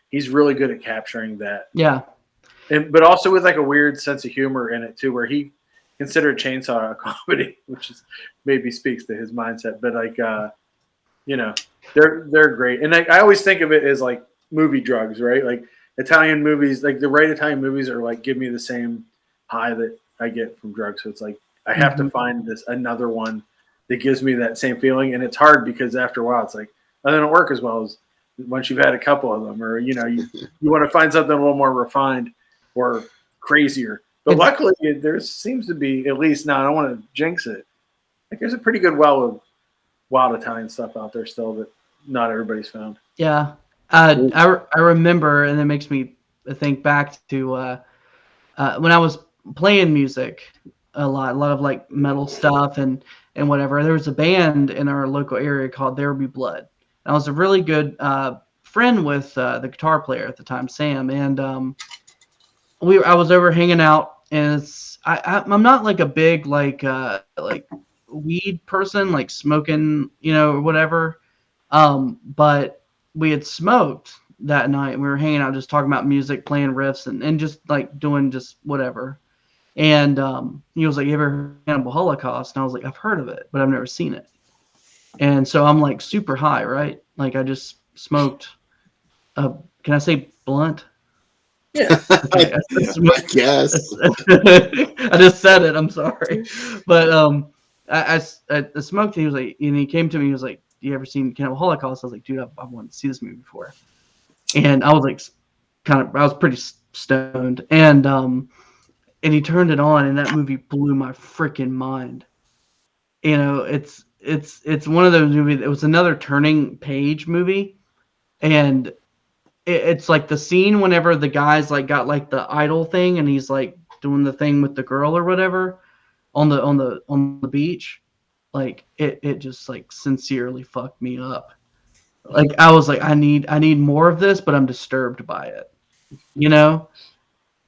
he's really good at capturing that. Yeah. But also with like a weird sense of humor in it too, where he considered Chainsaw a comedy, which is maybe speaks to his mindset. But like, you know, they're great, and I always think of it as like movie drugs, right? Like Italian movies, like the right Italian movies are like give me the same high that I get from drugs. So it's like I have to find another one that gives me that same feeling, and it's hard because after a while it's like, that doesn't work as well as once you've had a couple of them, or you know, you want to find something a little more refined or crazier. But luckily, there seems to be, at least now, I don't want to jinx it. Like, there's a pretty good well of wild Italian stuff out there still that not everybody's found. Yeah. I remember, and it makes me think back to when I was playing music a lot of like metal stuff and whatever. There was a band in our local area called There Be Blood. And I was a really good friend with the guitar player at the time, Sam, and I was over hanging out, and I'm not like a big like weed person, like smoking, or whatever. But we had smoked that night. We were hanging out, just talking about music, playing riffs, and just like doing just whatever. And he was like, "You ever heard of Cannibal Holocaust?" And I was like, "I've heard of it, but I've never seen it." And so I'm like super high, right? Like I just smoked. Can I say blunt? Yeah, okay, I guess. I just said it. I'm sorry, but I smoked. And he was like, and he came to me. He was like, "You ever seen Cannibal Holocaust?" I was like, "Dude, I wanted to see this movie before." And I was like, I was pretty stoned, and he turned it on, and that movie blew my freaking mind. It's one of those movies. It was another turning page movie, and it's like the scene whenever the guy's like got like the idol thing, and he's like doing the thing with the girl or whatever on the beach. Like it just like sincerely fucked me up. Like I was like, I need more of this, but I'm disturbed by it.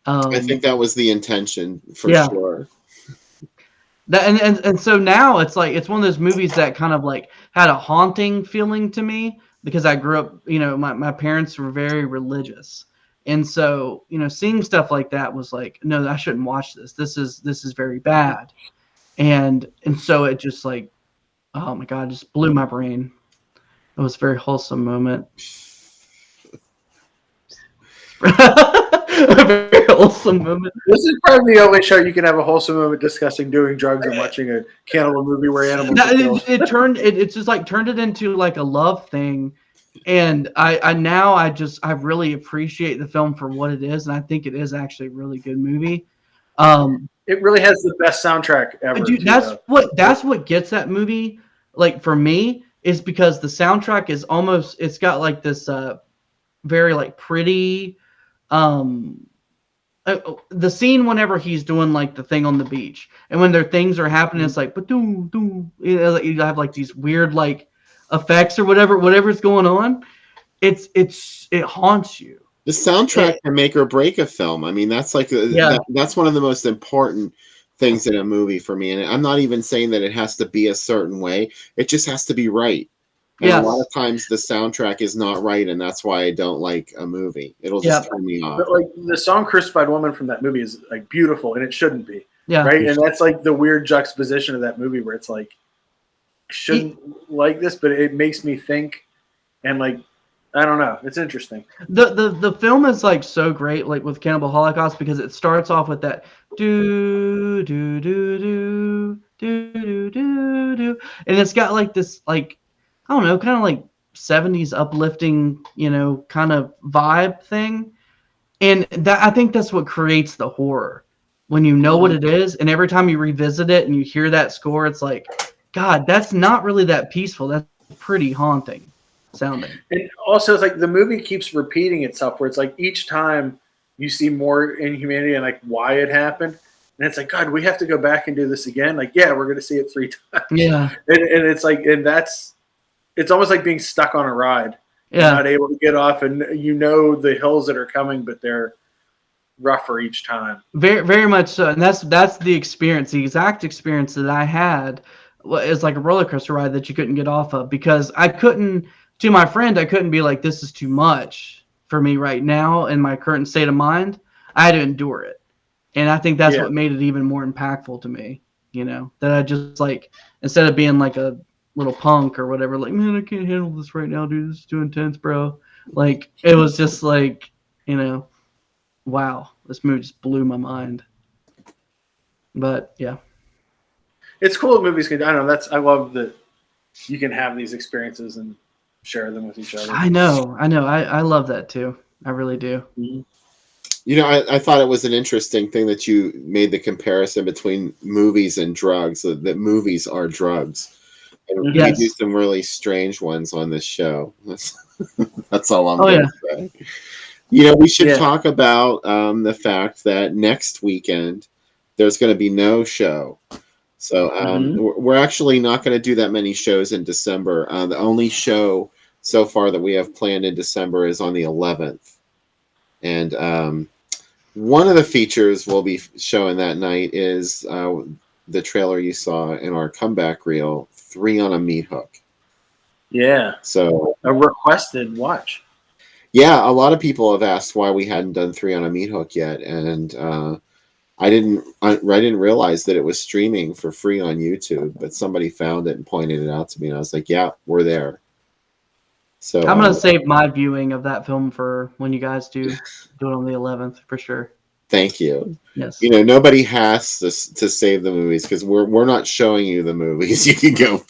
I think that was the intention for sure. That and so now it's like it's one of those movies that kind of like had a haunting feeling to me because I grew up, my parents were very religious. And so, seeing stuff like that was like, no, I shouldn't watch this. This is very bad. And so it just like, oh my God, just blew my brain. It was a very wholesome moment. A very wholesome moment. This is probably the only show you can have a wholesome moment discussing doing drugs and watching a cannibal movie where animals are killed. It's just like turned it into like a love thing. And I really appreciate the film for what it is, and I think it is actually a really good movie. It really has the best soundtrack ever. Dude, that's what gets that movie, like for me, is because the soundtrack is it's got like this very like pretty the scene whenever he's doing like the thing on the beach, and when their things are happening, it's like you have like these weird like effects or whatever's going on. It haunts you. The soundtrack can make or break a film. I mean, that's like that's one of the most important things in a movie for me. And I'm not even saying that it has to be a certain way. It just has to be right. And a lot of times the soundtrack is not right, and that's why I don't like a movie. It'll just turn me off. But like the song "Crucified Woman" from that movie is like beautiful, and it shouldn't be. Yeah. Right. And that's like the weird juxtaposition of that movie where it's like, I shouldn't like this, but it makes me think, and like, I don't know. It's interesting. The film is like so great, like with Cannibal Holocaust, because it starts off with that do do do do do do do do, and it's got like this like, I don't know, kind of like 70s uplifting, kind of vibe thing. And that, I think that's what creates the horror. When you know what it is, and every time you revisit it and you hear that score, it's like, God, that's not really that peaceful. That's pretty haunting sounding. And also, it's like the movie keeps repeating itself, where it's like each time you see more inhumanity and like why it happened. And it's like, God, we have to go back and do this again. Like, yeah, we're going to see it 3 times. Yeah. And it's like, it's almost like being stuck on a ride. Yeah. Not able to get off, and the hills that are coming, but they're rougher each time. Very, very much so. And that's the experience, the exact experience that I had. It's like a roller coaster ride that you couldn't get off of, because I couldn't be like, this is too much for me right now in my current state of mind. I had to endure it. And I think that's what made it even more impactful to me, that I just like, instead of being like a little punk or whatever, like, man, I can't handle this right now, dude. This is too intense, bro. Like, it was just like, wow, this movie just blew my mind. But yeah. It's cool that movies can, I don't know, I love that you can have these experiences and share them with each other. I know. I love that too. I really do. Mm-hmm. I thought it was an interesting thing that you made the comparison between movies and drugs, that movies are drugs. And we do Yes. some really strange ones on this show. That's all I'm Oh, going to say. We should talk about the fact that next weekend there's going to be no show. So we're actually not going to do that many shows in December. The only show so far that we have planned in December is on the 11th. And one of the features we'll be showing that night is the trailer you saw in our comeback reel, 3 on a Meat Hook. Yeah. So a requested watch. Yeah, a lot of people have asked why we hadn't done 3 on a Meat Hook yet, and I didn't realize that it was streaming for free on YouTube, but somebody found it and pointed it out to me, and I was like, "Yeah, we're there." So I'm gonna save my viewing of that film for when you guys do it on the 11th for sure. Thank you. Yes. Nobody has to save the movies because we're not showing you the movies. You can go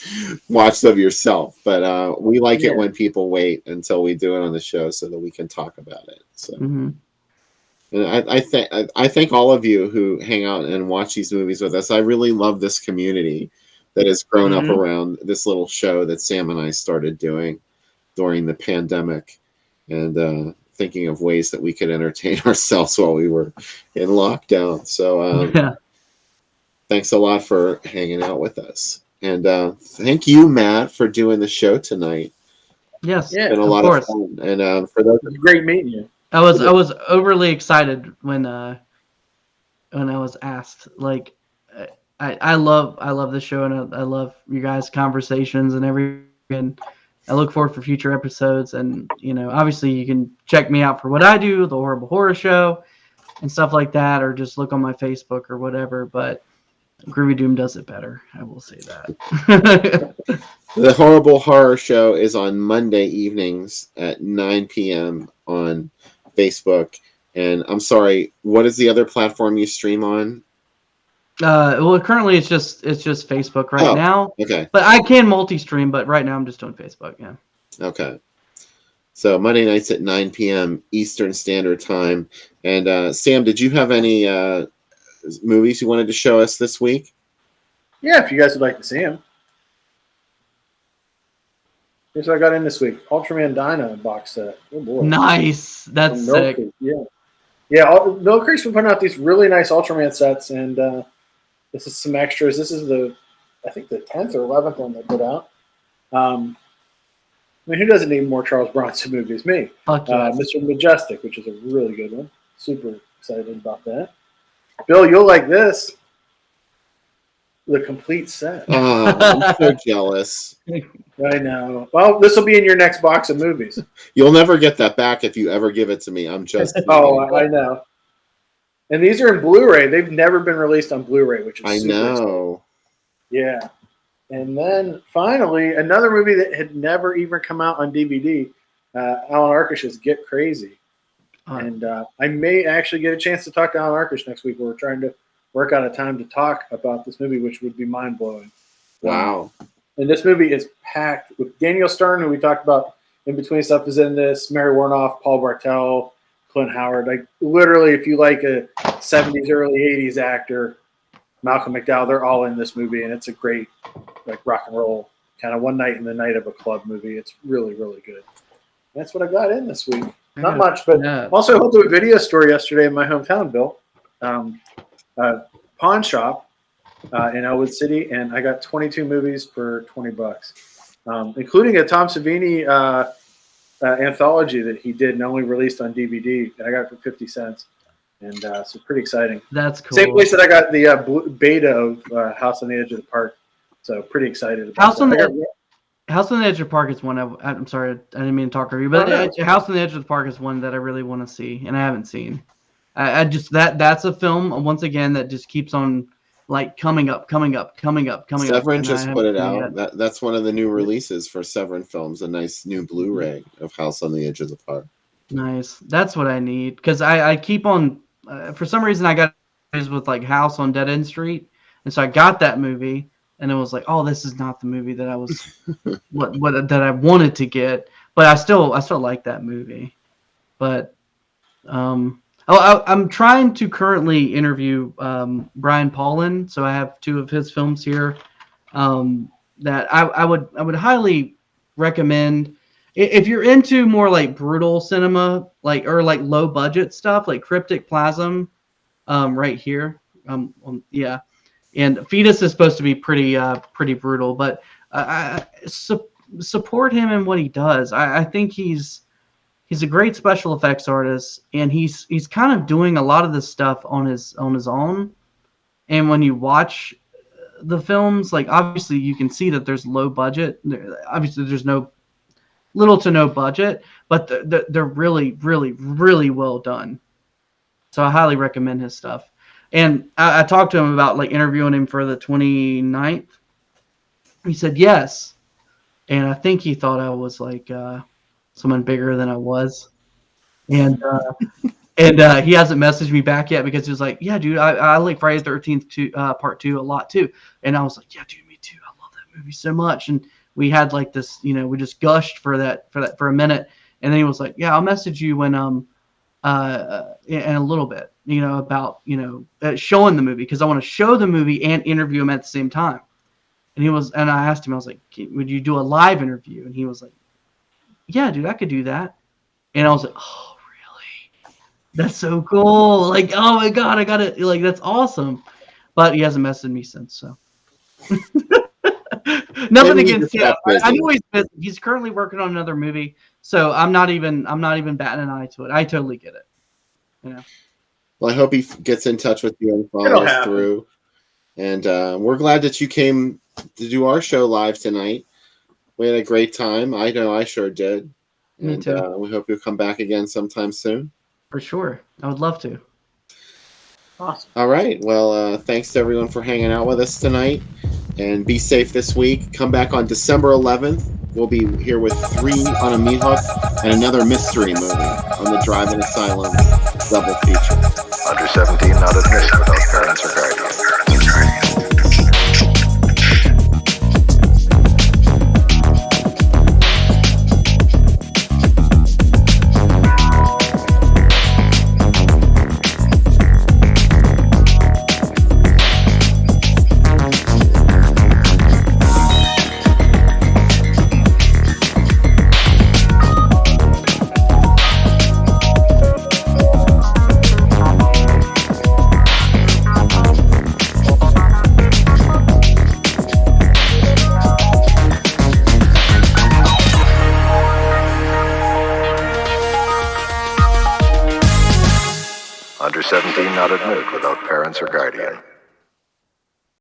watch them yourself. But we like it when people wait until we do it on the show so that we can talk about it. So, and I thank all of you who hang out and watch these movies with us. I really love this community that has grown up around this little show that Sam and I started doing during the pandemic, and thinking of ways that we could entertain ourselves while we were in lockdown. So thanks a lot for hanging out with us. And thank you, Matt, for doing the show tonight. Yes, it's been a lot of fun. And for those, it was great meeting you. I was overly excited when I was asked. Like, I love this show, and I love you guys' conversations and everything. I look forward for future episodes, and obviously you can check me out for what I do, the Horrible Horror Show, and stuff like that, or just look on my Facebook or whatever. But Groovy Doom does it better. I will say that. The Horrible Horror Show is on Monday evenings at 9 p.m. on Facebook. And I'm sorry, what is the other platform you stream on? Well, currently it's just Facebook right now. Okay. But I can multi-stream, but right now I'm just doing Facebook. Yeah. Okay. So Monday nights at 9 p.m. Eastern Standard Time. And Sam, did you have any movies you wanted to show us this week? Yeah, if you guys would like to see them. Here's what I got in this week: Ultraman Dyna box set. Oh boy. Nice. That's sick. Yeah. Mill Creek's been putting out these really nice Ultraman sets, and this is some extras. This is I think the 10th or 11th one they put out. I mean, who doesn't need more Charles Bronson movies? Me. Mr. Majestic, which is a really good one. Super excited about that. Bill, you'll like this. The complete set. Oh, I'm so jealous. I know. Well, this will be in your next box of movies. You'll never get that back if you ever give it to me. I'm just. I know. And these are in Blu-ray. They've never been released on Blu-ray, which is super exciting. Yeah. And then finally, another movie that had never even come out on DVD, Alan Arkush's Get Crazy. And I may actually get a chance to talk to Alan Arkush next week. We're trying to work out a time to talk about this movie, which would be mind-blowing. Wow. And this movie is packed with Daniel Stern, who we talked about in between stuff, is in this, Mary Warnoff, Paul Bartel, Clint Howard. Like, literally, if you like a 70s, early 80s actor, Malcolm McDowell, they're all in this movie, and it's a great, like, rock and roll kind of one night in the night of a club movie. It's really, really good. And that's what I got in this week. Not much, but also I went to a video store yesterday in my hometown, Bill. Pawn shop in Elwood City, and I got 22 movies for $20, including a Tom Savini anthology that he did and only released on DVD. And I got it for 50 cents, and so pretty exciting. That's cool. Same place that I got the beta of House on the Edge of the Park, so pretty excited about House on the Edge of the Park is one I'm sorry, I didn't mean to talk over you, but House on the Edge of the Park is one that I really want to see, and I haven't seen. I just that's a film once again that just keeps on like coming up. Severin just put it out. That's one of the new releases for Severin Films. A nice new Blu-ray of House on the Edge of the Park. Nice. That's what I need because I keep on for some reason I got with like House on Dead End Street, and so I got that movie and it was like, oh, this is not the movie that I was what that I wanted to get, but I still like that movie, but I'm trying to currently interview Brian Paulin, so I have 2 of his films here that I would highly recommend. If you're into more like brutal cinema, or low budget stuff, like Cryptic Plasm, right here, yeah, and Fetus is supposed to be pretty brutal, but support him in what he does. I think he's a great special effects artist, and he's kind of doing a lot of this stuff on his own. And when you watch the films, like obviously you can see that there's low budget. Obviously there's little to no budget, but they're really, really, really well done. So I highly recommend his stuff. And I talked to him about like interviewing him for the 29th. He said yes, and I think he thought I was like someone bigger than I was, and he hasn't messaged me back yet because he was like, yeah, dude, I like Friday the 13th part 2 a lot too, and I was like, yeah, dude, me too. I love that movie so much, and we had like this, we just gushed for a minute, and then he was like, yeah, I'll message you when in a little bit, about showing the movie, because I want to show the movie and interview him at the same time. And I asked him, I was like, would you do a live interview? And he was like, yeah, dude, I could do that. And I was like, oh, really? That's so cool. Like, oh my God, I got it. Like, that's awesome. But he hasn't messaged me since, so. Nothing against him. I know he's busy. He's currently working on another movie, so I'm not even batting an eye to it. I totally get it. Well, I hope he gets in touch with you and follows through. And we're glad that you came to do our show live tonight. We had a great time. I know I sure did. Me too. We hope you'll come back again sometime soon. For sure. I would love to. Awesome. All right. Well, thanks to everyone for hanging out with us tonight. And be safe this week. Come back on December 11th. We'll be here with 3 on a meat hook and another mystery movie on the Drive-In Asylum double feature. Under 17 not admitted without parents or guardians. Under 17 not admitted without parents or guardian.